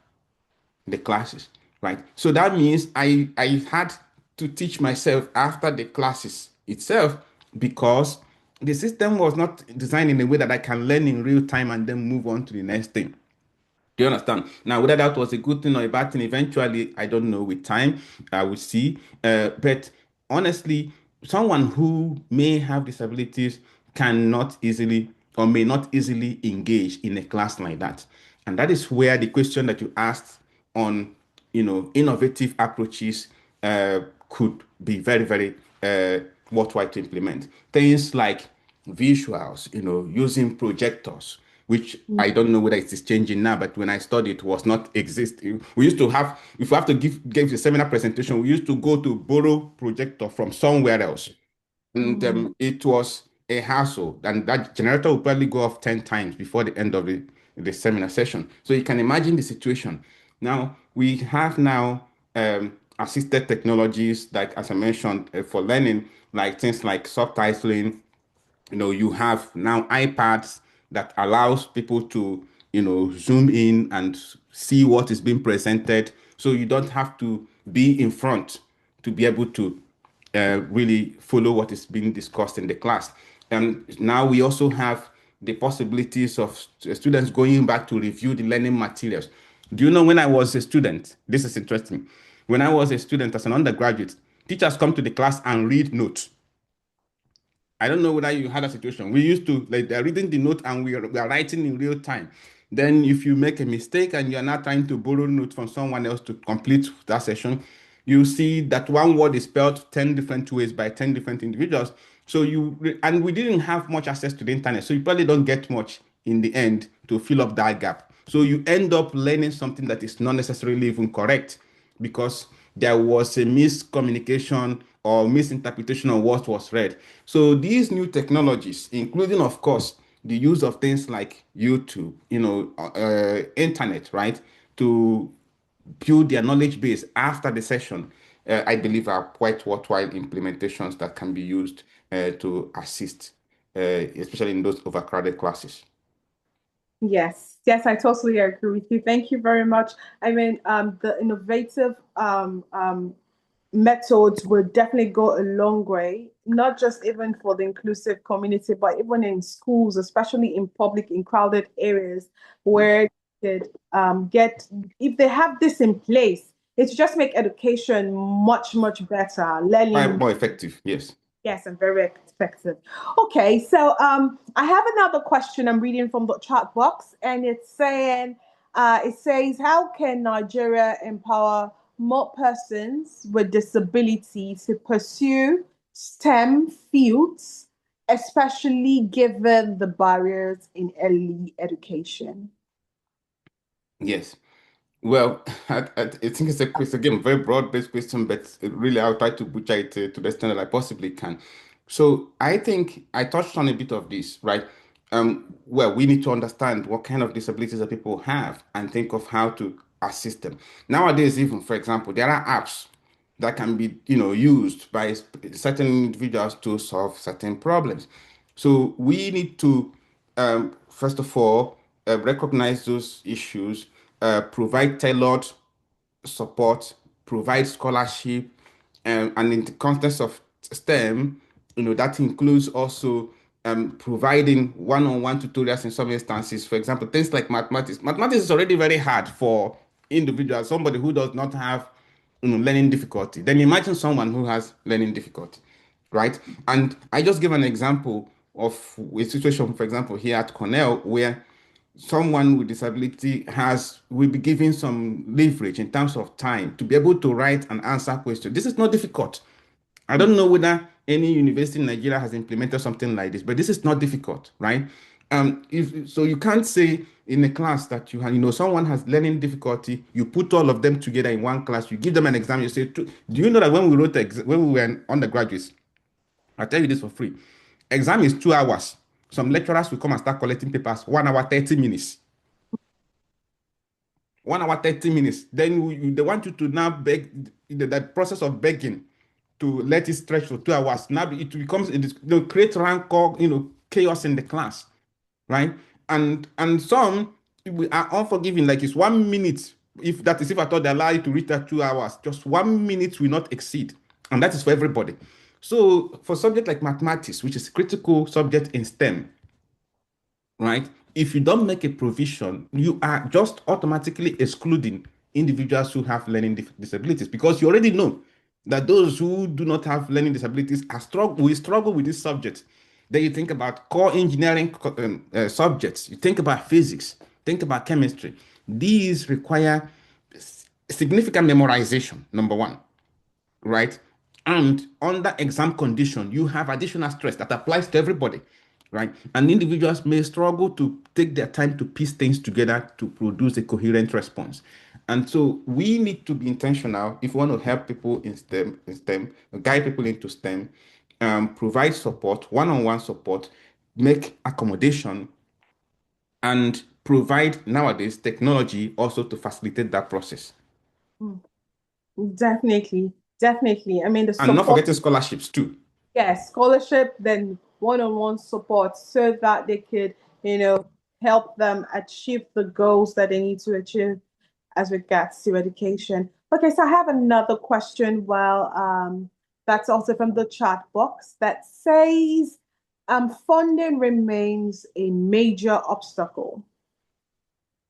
the classes, right? So that means I had to teach myself after the classes itself because the system was not designed in a way that I can learn in real time and then move on to the next thing. Do you understand? Now, whether that was a good thing or a bad thing, eventually, I don't know. With time, I will see. But honestly, someone who may have disabilities cannot easily or may not easily engage in a class like that. And that is where the question that you asked on, innovative approaches could be very, very worthwhile to implement. Things like visuals, using projectors, which Mm. I don't know whether it is changing now, but when I studied, it was not existing. We used to have, if we have to give a seminar presentation, we used to go to borrow projector from somewhere else. And Mm. it was a hassle, and that generator will probably go off 10 times before the end of the seminar session. So you can imagine the situation. Now, we have now assisted technologies, like as I mentioned, for learning, like things like subtitling. You have now iPads that allows people to, zoom in and see what is being presented. So you don't have to be in front to be able to really follow what is being discussed in the class. And now we also have the possibilities of students going back to review the learning materials. Do you know when I was a student? This is interesting. When I was a student as an undergraduate, teachers come to the class and read notes. I don't know whether you had a situation. We used to, like, they're reading the note and we are writing in real time. Then if you make a mistake and you're not trying to borrow notes from someone else to complete that session, you see that one word is spelled 10 different ways by 10 different individuals. So and we didn't have much access to the internet. So you probably don't get much in the end to fill up that gap. So you end up learning something that is not necessarily even correct because there was a miscommunication or misinterpretation of what was read. So these new technologies, including, of course, the use of things like YouTube, internet, right, to build their knowledge base after the session, I believe are quite worthwhile implementations that can be used to assist, especially in those overcrowded classes. Yes, yes, I totally agree with you. Thank you very much. I mean, the innovative methods will definitely go a long way, not just even for the inclusive community, but even in schools, especially in public, in crowded areas Yes. where they could get, if they have this in place, it's just make education much, much better, Quite learning. more effective, yes. Yes, and very effective. Okay, so I have another question I'm reading from the chat box, and it's saying, it says, how can Nigeria empower more persons with disabilities to pursue STEM fields, especially given the barriers in early education? Yes. Well, I think it's a question, again, very broad-based question, but really I'll try to butcher it to the extent that I possibly can. So I think I touched on a bit of this, right? Well, we need to understand what kind of disabilities that people have and think of how to assist them. Nowadays, even, for example, there are apps that can be, used by certain individuals to solve certain problems. So we need to, first of all, recognize those issues, provide tailored support, provide scholarship, and in the context of STEM, that includes also providing one-on-one tutorials in some instances. For example, things like mathematics. Mathematics is already very hard for individuals, somebody who does not have learning difficulty. Then imagine someone who has learning difficulty, right? And I just give an example of a situation, for example, here at Cornell, where someone with disability will be given some leverage in terms of time to be able to write and answer questions. This is not difficult. I don't know whether any university in Nigeria has implemented something like this, but this is not difficult, right? If so, you can't say in a class that someone has learning difficulty. You put all of them together in one class. You give them an exam. You say, "Do you know that when we wrote when we were undergraduates, I'll tell you this for free. Exam is 2 hours. Some lecturers will come and start collecting papers 1 hour, 30 minutes. 1 hour, 30 minutes. Then they want you to now beg, the process of begging to let it stretch for 2 hours. Now it becomes, create rancor, chaos in the class, right? And some we are unforgiving, like it's 1 minute. If I thought they allow you to reach that 2 hours, just 1 minute will not exceed. And that is for everybody. So for subject like mathematics, which is a critical subject in STEM, right? If you don't make a provision, you are just automatically excluding individuals who have learning disabilities because you already know that those who do not have learning disabilities will struggle with this subject. Then you think about core engineering subjects, you think about physics, think about chemistry. These require significant memorization, number one, right? And under exam condition, you have additional stress that applies to everybody, right? And individuals may struggle to take their time to piece things together to produce a coherent response. And so we need to be intentional if we want to help people in STEM, guide people into STEM, provide support, one-on-one support, make accommodation, and provide nowadays technology also to facilitate that process. Mm, definitely, definitely. I mean, the And not support. forgetting scholarships too. Yes, scholarship, then one-on-one support so that they could, you know, help them achieve the goals that they need to achieve as regards to education. Okay, so I have another question. Well, that's also from the chat box that says, funding remains a major obstacle.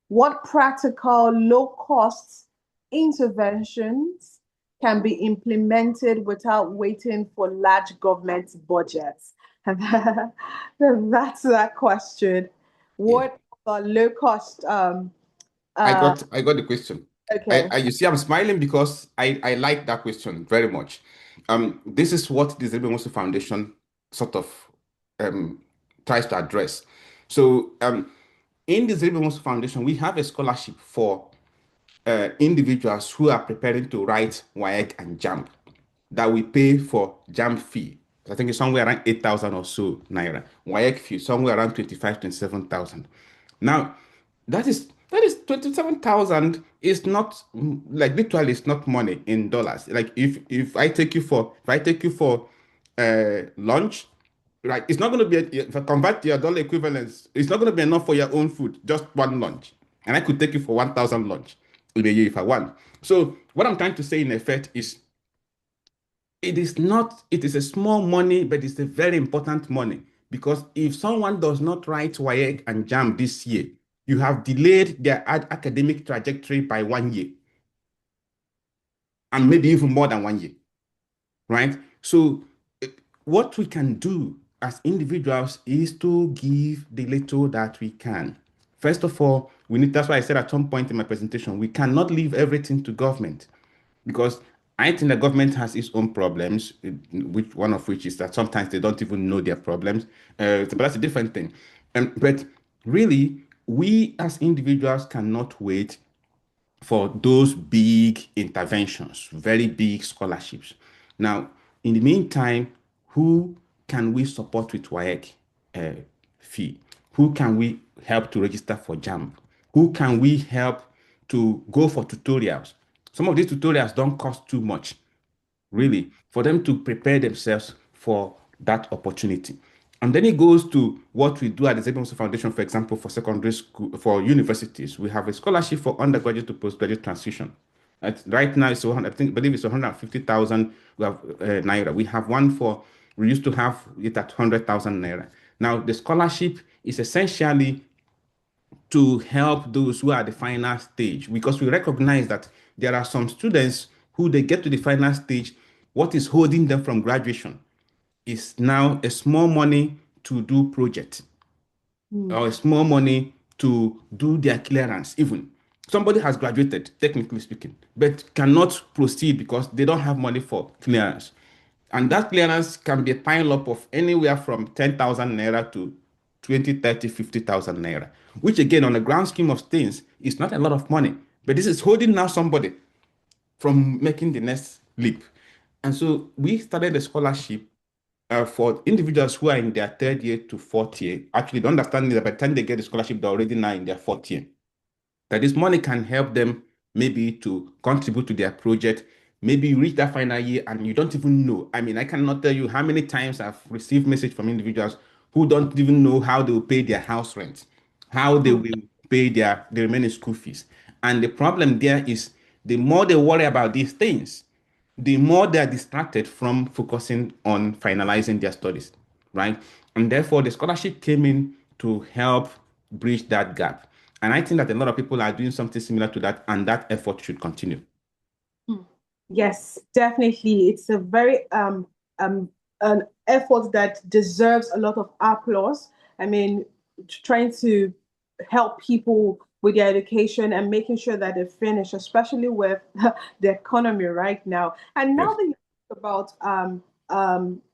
What practical, low-cost interventions can be implemented without waiting for large government budgets? That's that question. Yeah. What are low-cost? Uh, I got the question. okay. You see, I'm smiling because I like that question very much. This is what the Zeribe Nwosu Foundation sort of um, tries to address. So, in the Zeribe Nwosu Foundation, we have a scholarship for individuals who are preparing to write WAEC and JAMB that we pay for JAMB fee. I think it's somewhere around 8,000 or so naira. WAEC fee somewhere around 25, 27,000. Now, that is 27,000 is not like literally it's not money in dollars. Like if I take you for lunch, right? It's not going to be if I convert your dollar equivalents, it's not going to be enough for your own food, just one lunch. And I could take you for 1,000 lunch in a year if I want. So what I'm trying to say in effect is it is not, it is a small money, but it's a very important money because if someone does not write WAEC and JAM this year, you have delayed their academic trajectory by 1 year and maybe even more than 1 year, right? So what we can do as individuals is to give the little that we can. First of all, we need, that's why I said at some point in my presentation, we cannot leave everything to government because I think the government has its own problems, which one of which is that sometimes they don't even know their problems. But that's a different thing. But really, we as individuals cannot wait for those big interventions, very big scholarships. Now, in the meantime, who can we support with WAEC fee? Who can we help to register for JAMB? Who can we help to go for tutorials? Some of these tutorials don't cost too much really, for them to prepare themselves for that opportunity. And then it goes to what we do at the Zeribe Nwosu Foundation, for example, for secondary school, for universities. We have a scholarship for undergraduate to postgraduate transition. Right now, it's 100, I believe it's 150,000 we have, naira. We have one for, we used to have it at 100,000 naira. Now, the scholarship is essentially to help those who are at the final stage because we recognize that there are some students who they get to the final stage, what is holding them from graduation is now a small money to do project Hmm. or a small money to do their clearance even. Somebody has graduated, technically speaking, but cannot proceed because they don't have money for clearance. And that clearance can be a pile up of anywhere from 10,000 naira to 20, 30, 50,000 naira, which again, on the grand scheme of things, is not a lot of money. But this is holding now somebody from making the next leap. And so we started a scholarship for individuals who are in their third year to fourth year. Actually, the understanding that by the time they get the scholarship, they're already now in their fourth year that this money can help them maybe to contribute to their project. Maybe you reach that final year and you don't even know. I mean, I cannot tell you how many times I've received message from individuals who don't even know how they will pay their house rent, how they Hmm. will pay the remaining school fees. And the problem there is the more they worry about these things, the more they are distracted from focusing on finalizing their studies, right? And therefore, the scholarship came in to help bridge that gap. And I think that a lot of people are doing something similar to that, and that effort should continue. Yes, definitely. It's a very an effort that deserves a lot of applause. I mean, trying to help people with their education and making sure that they finish, especially with the economy right now. And now Yes. that you talk about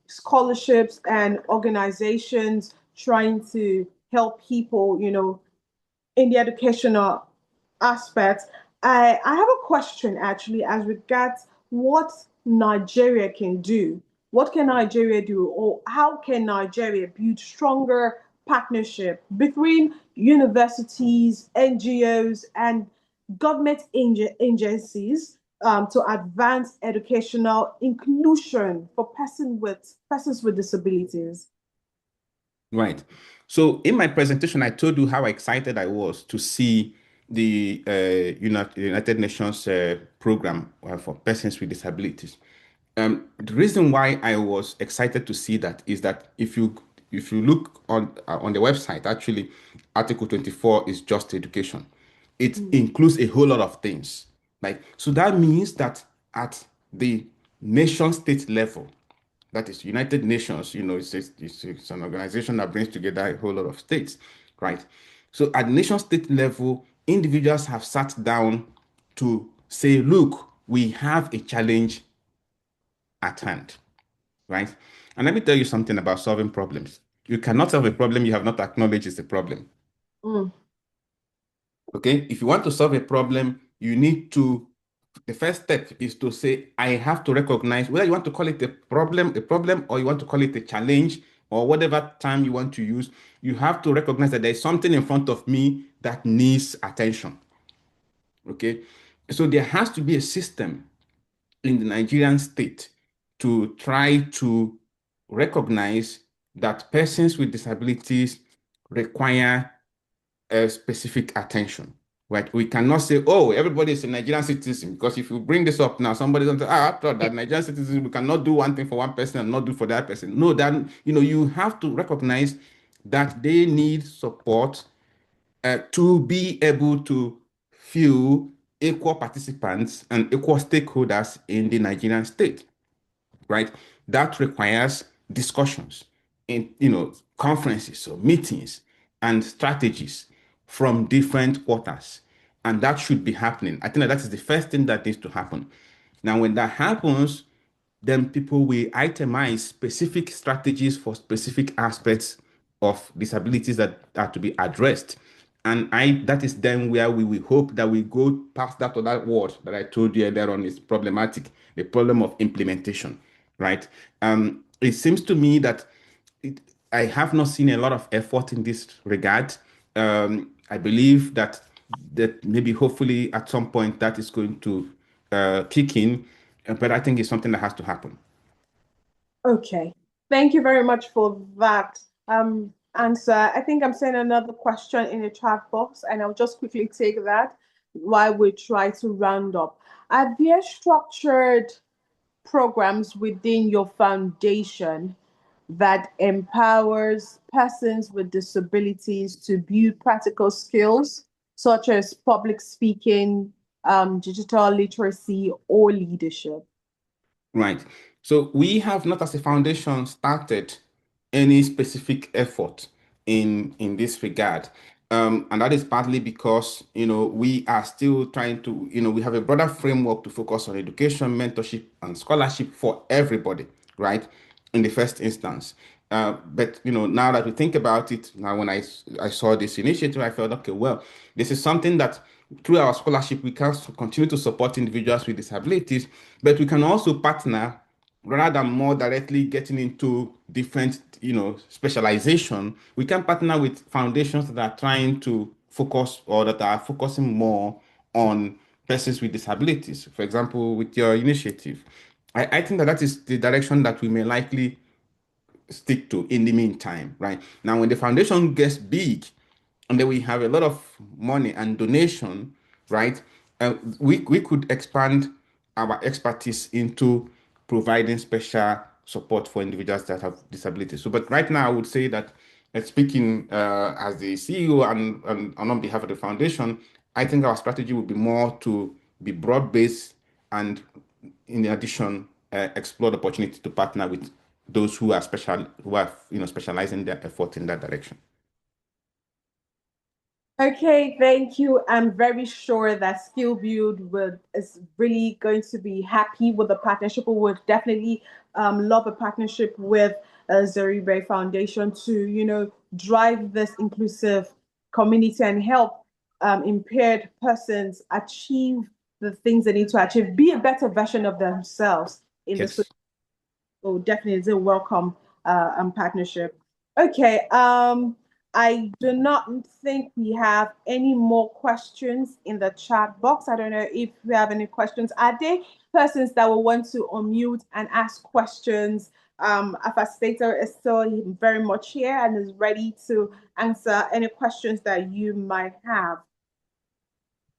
scholarships and organizations trying to help people, in the educational aspect, I have a question actually as regards what Nigeria can do. What can Nigeria do, or how can Nigeria build stronger partnership between universities, NGOs, and government agencies to advance educational inclusion for persons with disabilities? Right. So in my presentation, I told you how excited I was to see the United Nations program for persons with disabilities. The reason why I was excited to see that is that if you if you look on the website, actually, Article 24 is just education. It includes a whole lot of things. Like, so that means that at the nation state level, that is United Nations, it's an organization that brings together a whole lot of states, right? So at nation state level, individuals have sat down to say, look, we have a challenge at hand, right? And let me tell you something about solving problems. You cannot solve a problem you have not acknowledged is a problem. Mm. Okay? If you want to solve a problem, you need to, the first step is to say, I have to recognize whether you want to call it a problem, or you want to call it a challenge, or whatever term you want to use. You have to recognize that there's something in front of me that needs attention. Okay? So there has to be a system in the Nigerian state to try to recognize that persons with disabilities require a specific attention. Right? We cannot say, oh, everybody is a Nigerian citizen, because if you bring this up now, somebody's going to say, I thought that Nigerian citizens, we cannot do one thing for one person and not do for that person. No, that, you have to recognize that they need support to be able to feel equal participants and equal stakeholders in the Nigerian state, right? That requires discussions in, conferences or meetings and strategies from different quarters. And that should be happening. I think that is the first thing that needs to happen. Now, when that happens, then people will itemize specific strategies for specific aspects of disabilities that are to be addressed. And that is then where we will hope that we go past that other word that I told you earlier on is problematic, the problem of implementation, right? It seems to me that I have not seen a lot of effort in this regard. I believe that maybe hopefully at some point that is going to kick in, but I think it's something that has to happen. Okay. Thank you very much for that answer. I think I'm seeing another question in the chat box, and I'll just quickly take that while we try to round up. Are there structured programs within your foundation that empowers persons with disabilities to build practical skills such as public speaking, digital literacy, or leadership? Right. So we have not, as a foundation, started any specific effort in this regard. And that is partly because, we are still trying to, we have a broader framework to focus on education, mentorship, and scholarship for everybody, right? In the first instance. But now that we think about it, now when I saw this initiative, I felt, okay, well, this is something that through our scholarship we can continue to support individuals with disabilities, but we can also partner rather than more directly getting into different, specialization. We can partner with foundations that are trying to focus or that are focusing more on persons with disabilities. For example, with your initiative, I think that is the direction that we may likely stick to in the meantime, right? Now, when the foundation gets big and then we have a lot of money and donation, right? We could expand our expertise into providing special support for individuals that have disabilities. So, but right now, I would say that speaking as the CEO and on behalf of the foundation, I think our strategy would be more to be broad-based and in addition, explore the opportunity to partner with those who are specializing their effort in that direction. Okay, thank you. I'm very sure that Skill Build is really going to be happy with the partnership. We would definitely love a partnership with Zeribe Foundation to, drive this inclusive community and help impaired persons achieve the things they need to achieve, be a better version of themselves in the Yes. society. So definitely is a welcome partnership. Okay. I do not think we have any more questions in the chat box. I don't know if we have any questions. Are there persons that will want to unmute and ask questions? Afastator is still very much here and is ready to answer any questions that you might have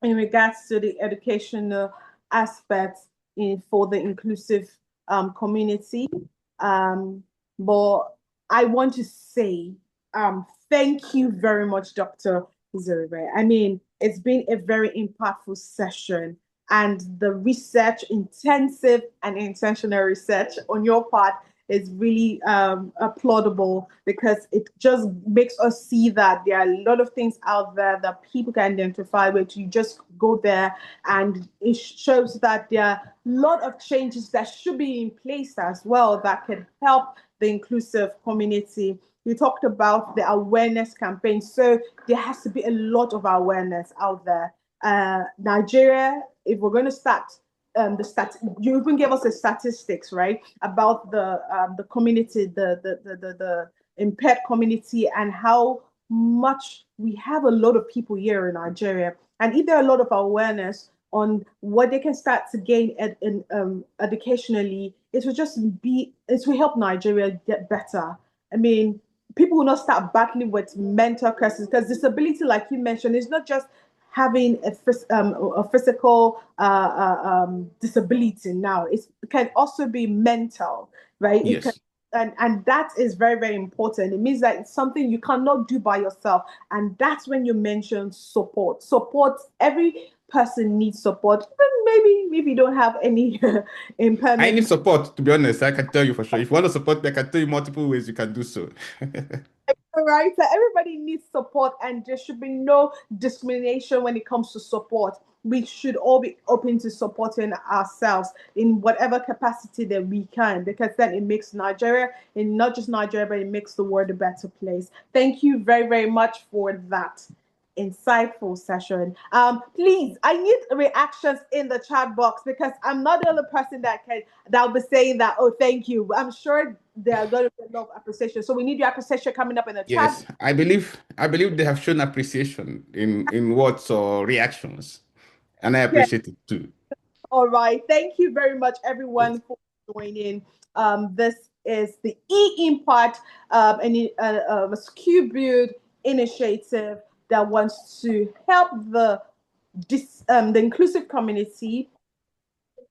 in regards to the educational aspects for the inclusive community. But I want to say thank you very much, Dr. Zeribe. I mean, it's been a very impactful session, and the research, intensive and intentional research on your part is really applaudable because it just makes us see that there are a lot of things out there that people can identify with. You just go there and it shows that there are a lot of changes that should be in place as well that can help the inclusive community. You talked about the awareness campaign. So there has to be a lot of awareness out there. Nigeria, if we're going to start you even gave us the statistics, right, about the community, the impaired community, and how much we have a lot of people here in Nigeria, and if there are a lot of awareness on what they can start to gain educationally, it will help Nigeria get better. I mean, people will not start battling with mental crisis because disability, like you mentioned, is not just having a physical disability now. It can also be mental, right? It can, Yes. and that is very, very important. It means that it's something you cannot do by yourself. And that's when you mention support. Support, every person needs support. Maybe if you don't have any I impairment. need support, to be honest. I can tell you for sure. If you want to support me, I can tell you multiple ways you can do so. Right, so everybody needs support, and there should be no discrimination when it comes to support. We should all be open to supporting ourselves in whatever capacity that we can, because then it makes Nigeria, and not just Nigeria, but it makes the world a better place. Thank you very, very much for that insightful session. Please, I need reactions in the chat box because I'm not the only person that'll be saying that. Oh, thank you. I'm sure there are going to be a lot of appreciation. So we need your appreciation coming up in the chat. Yes, I believe they have shown appreciation in words or reactions, and I Yeah. appreciate it too. All right. Thank you very much, Yes. everyone, for joining. This is the e-impact a skill build initiative that wants to help the inclusive community,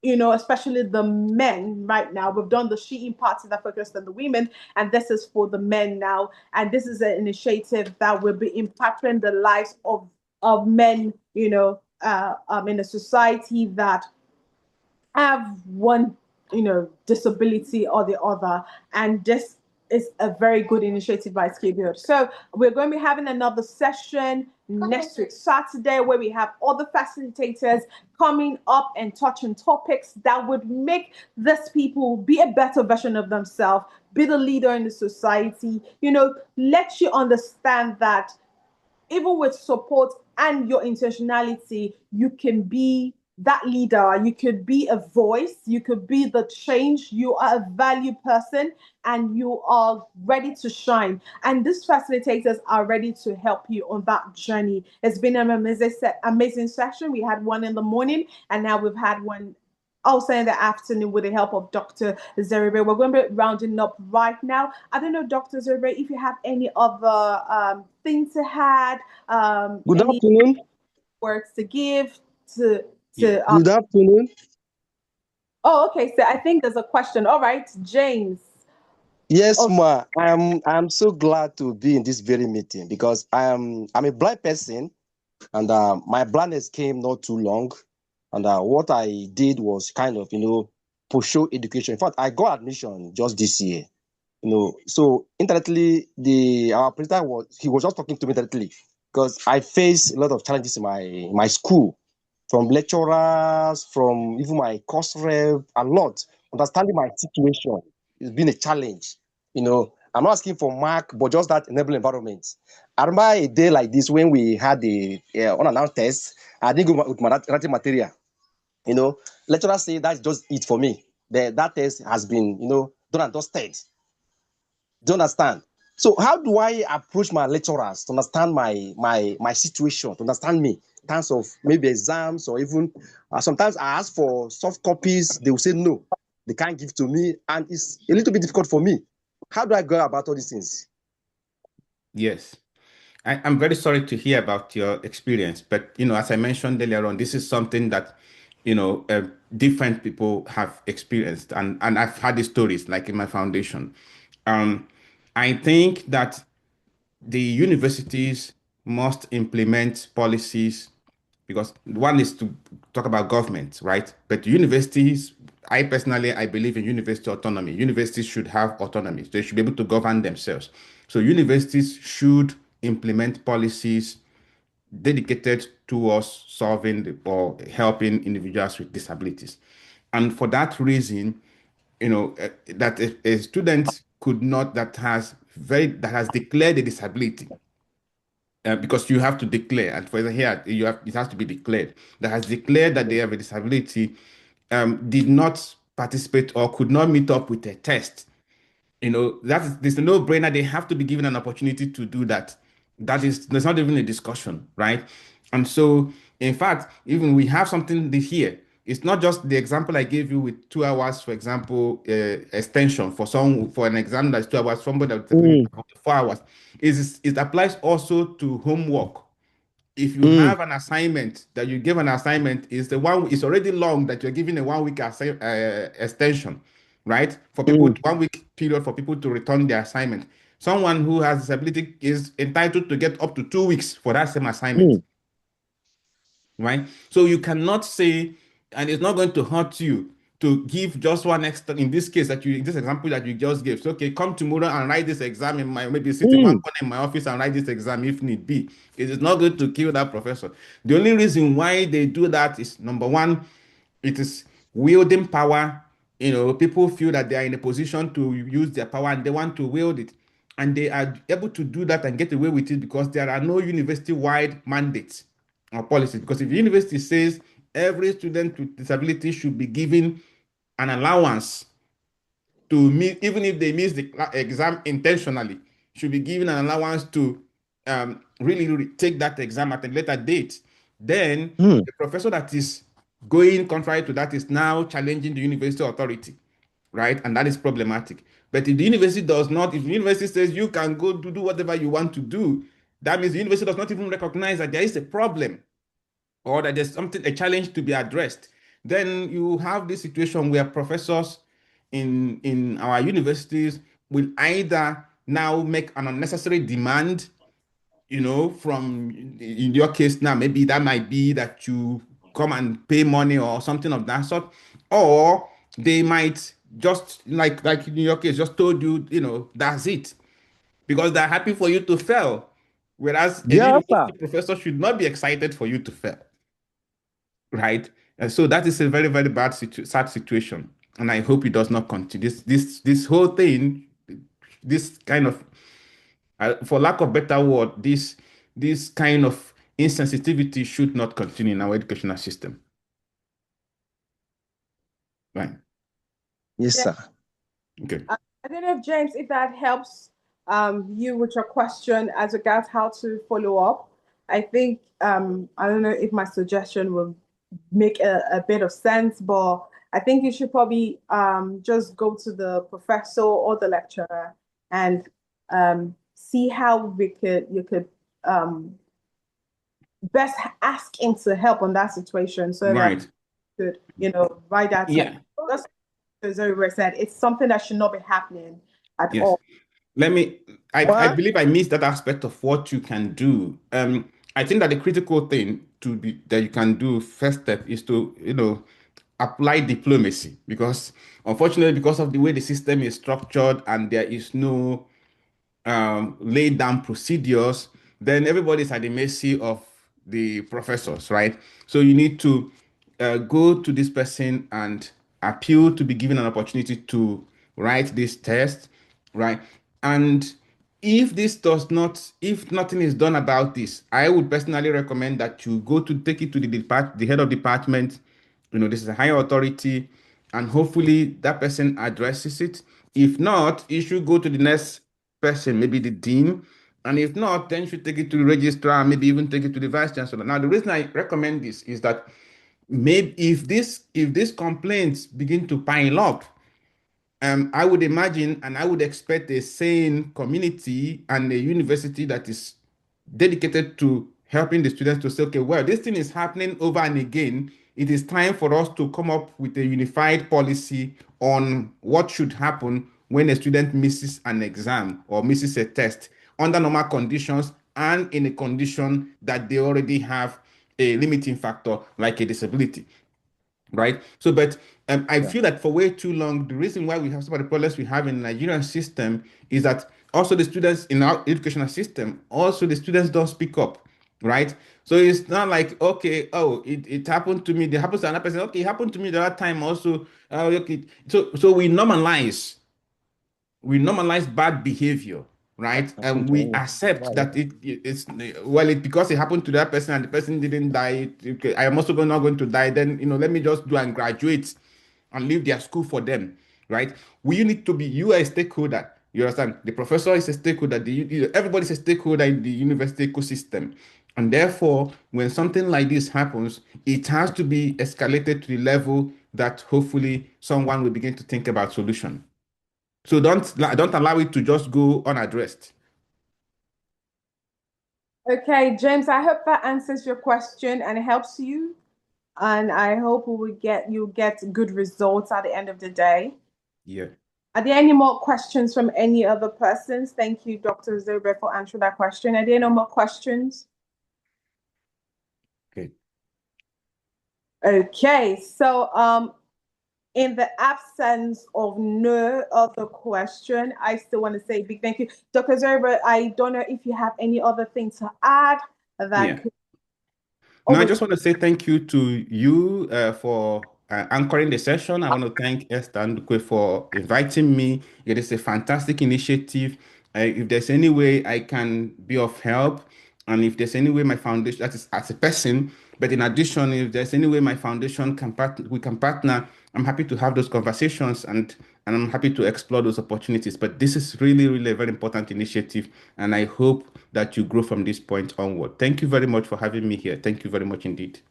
especially the men right now. We've done the she party that focused on the women, and this is for the men now. And this is an initiative that will be impacting the lives of men, in a society that have one, disability or the other. And this is a very good initiative by Skibio. So we're going to be having another session next week, Saturday, where we have other facilitators coming up and touching topics that would make these people be a better version of themselves, be the leader in the society, let you understand that even with support and your intentionality, you can be that leader. You could be a voice. You could be the change. You are a value person and you are ready to shine. And these facilitators are ready to help you on that journey. It's been an amazing session. We had one in the morning and now we've had one also in the afternoon with the help of Dr. Zeribe. We're going to be rounding up right now. I don't know, Dr. Zeribe, if you have any other things to add, Good any afternoon. words to give to Yeah. Good afternoon. oh, okay. So I think there's a question. All right, James. Yes, Oh, ma. I'm so glad to be in this very meeting because I'm a blind person and my blindness came not too long. And what I did was kind of, pursue education. In fact, I got admission just this year. So indirectly, the our president was just talking to me directly because I face a lot of challenges in my school, from lecturers, from even my course rep, a lot. Understanding my situation has been a challenge. I'm not asking for mark, but just that enable environment. I remember a day like this when we had the unannounced test. I didn't go with my writing material. Lecturer say that's just it for me. That test has been, done and dusted. Do you understand? So how do I approach my lecturers to understand my situation, to understand me in terms of maybe exams or even sometimes I ask for soft copies, they will say no, they can't give to me, and it's a little bit difficult for me. How do I go about all these things? Yes. I'm very sorry to hear about your experience, but as I mentioned earlier on, this is something that different people have experienced, and I've had the stories like in my foundation. Um, I think that the universities must implement policies because one is to talk about government, right? But universities, I personally, I believe in university autonomy. Universities should have autonomy. They should be able to govern themselves. So universities should implement policies dedicated towards or helping individuals with disabilities. And for that reason, that a student could not that has declared a disability, because you have to declare, and for here it has to be declared, that has declared that they have a disability, did not participate or could not meet up with a test. There's a no-brainer. They have to be given an opportunity to do that. There's not even a discussion, right? And so, in fact, even we have something here. It's not just the example I gave you with 2 hours, for example, extension for an exam that's 2 hours, somebody that's Mm, 4 hours. It applies also to homework. If you mm, have an assignment that you give an assignment, is the one is already long that you're giving a 1 week extension, right? For people, mm, 1 week period for people to return their assignment. Someone who has disability is entitled to get up to 2 weeks for that same assignment, mm, right? So you cannot say, and it's not going to hurt you to give just one extra. In this case, this example that you just gave, so okay, come tomorrow and write this exam maybe sit in one mm, corner in my office and write this exam if need be. It is not going to kill that professor. The only reason why they do that is number one, it is wielding power. People feel that they are in a position to use their power and they want to wield it. And they are able to do that and get away with it because there are no university-wide mandates or policies. Because if the university says every student with disability should be given an allowance to meet, even if they miss the exam intentionally, should be given an allowance to really take that exam at a later date. Then mm, the professor that is going contrary to that is now challenging the university authority, right? And that is problematic. But if the university does not, if the university says you can go do whatever you want to do, that means the university does not even recognize that there is a problem or that there's a challenge to be addressed. Then you have this situation where professors in our universities will either now make an unnecessary demand, from, in your case now, maybe that might be that you come and pay money or something of that sort, or they might just like in your case, just told you, that's it, because they're happy for you to fail, whereas a yes, sir. university professor should not be excited for you to fail, right? And so that is a very, very sad situation, and I hope it does not continue. This whole thing, this kind of, for lack of better word, this kind of insensitivity should not continue in our educational system, right? Yes, Yeah. sir. Okay. I don't know if James, if that helps you with your question as regards how to follow up. I think I don't know if my suggestion will make a bit of sense, but I think you should probably just go to the professor or the lecturer and see how you could um, best ask him to help on that situation so that Right. you could, write that text. Yeah. That's as Zeribe said, it's something that should not be happening at Yes. all. Let me, I What? believe I missed that aspect of what you can do. I think that the critical thing that you can do first step is to, apply diplomacy, because unfortunately, because of the way the system is structured and there is no laid down procedures, then everybody's at the mercy of the professors, right? So you need to go to this person and appeal to be given an opportunity to write this test, right? And if nothing is done about this, I would personally recommend that you go to take it to the head of department. This is a higher authority, and hopefully that person addresses it. If not, you should go to the next person, maybe the dean. And if not, then you should take it to the registrar, maybe even take it to the vice chancellor. Now, the reason I recommend this is that maybe if these complaints begin to pile up, I would imagine and I would expect a sane community and a university that is dedicated to helping the students to say, okay, well, this thing is happening over and again. It is time for us to come up with a unified policy on what should happen when a student misses an exam or misses a test under normal conditions and in a condition that they already have a limiting factor like a disability, right? So, but I Yeah. feel that for way too long, the reason why we have some of the problems we have in the Nigerian system is that also the students in our educational system, also the students don't speak up, right? So it's not like, okay, oh, it happened to me, it happens to another person, okay, it happened to me the other time also. Okay. So we normalize bad behavior, right? And we accept that it's well, it because it happened to that person and the person didn't die. Okay, I am also not going to die. Then let me just do and graduate and leave their school for them, right? We need to be. You are a stakeholder. You understand? The professor is a stakeholder. Everybody's a stakeholder in the university ecosystem. And therefore, when something like this happens, it has to be escalated to the level that hopefully someone will begin to think about solution. So don't allow it to just go unaddressed. Okay, James, I hope that answers your question and helps you. And I hope you get good results at the end of the day. Yeah. Are there any more questions from any other persons? Thank you, Dr. Zeribe, for answering that question. Are there no more questions? Okay. Okay, so in the absence of no other question, I still want to say a big thank you. Dr. Zeribe, I don't know if you have any other thing to add Yeah. that could. No, I Oh, just want to say thank you to you for anchoring the session. I want to thank Esther Ndukwe for inviting me. It is a fantastic initiative. If there's any way I can be of help, and if there's any way my foundation, that is as a person, but in addition, if there's any way my foundation we can partner, I'm happy to have those conversations and I'm happy to explore those opportunities. But this is really, really a very important initiative, and I hope that you grow from this point onward. Thank you very much for having me here. Thank you very much indeed.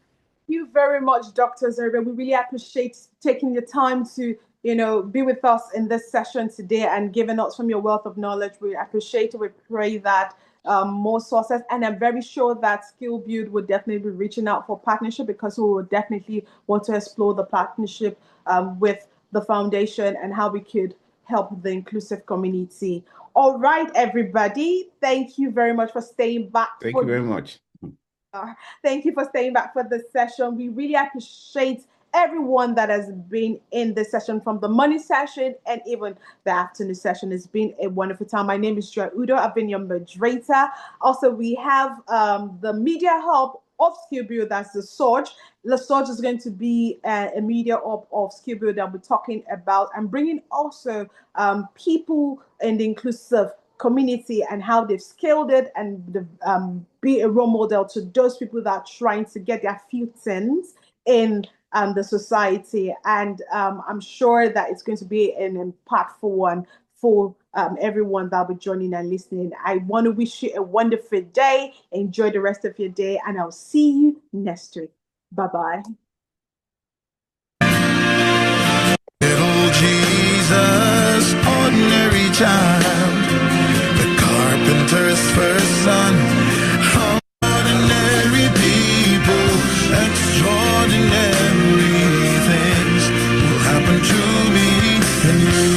you very much, Dr. Zeribe. We really appreciate taking the time to, be with us in this session today and giving us from your wealth of knowledge. We appreciate it. We pray that more sources, and I'm very sure that Skill Build will definitely be reaching out for partnership because we will definitely want to explore the partnership with the foundation and how we could help the inclusive community. All right, everybody. Thank you very much for staying back Thank you for very much. Thank you for staying back for this session. We really appreciate everyone that has been in this session from the morning session and even the afternoon session. It's been a wonderful time. My name is Joy Udo. I've been your moderator. Also, we have the media hub of Skill Build, that's the Surge. The Surge is going to be a media hub of Skill Build that we're talking about and bringing also people in the inclusive community and how they've scaled it and be a role model to those people that are trying to get their footings in the society. And I'm sure that it's going to be an impactful one for everyone that'll be joining and listening. I want to wish you a wonderful day. Enjoy the rest of your day, and I'll see you next week. Bye-bye. Little Jesus, ordinary child, the carpenter's first son. Ordinary people, extraordinary things will happen to me and you.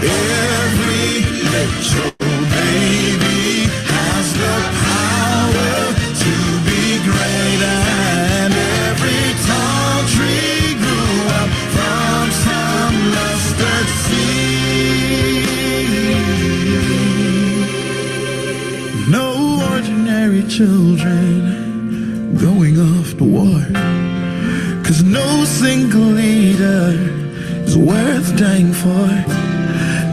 Every little baby has the power to be great, and every tall tree grew up from some mustard seed. No ordinary children going off to war, 'cause no single leader is worth dying for.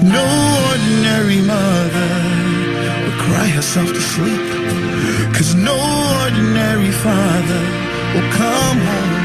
No ordinary mother will cry herself to sleep, 'cause no ordinary father will come home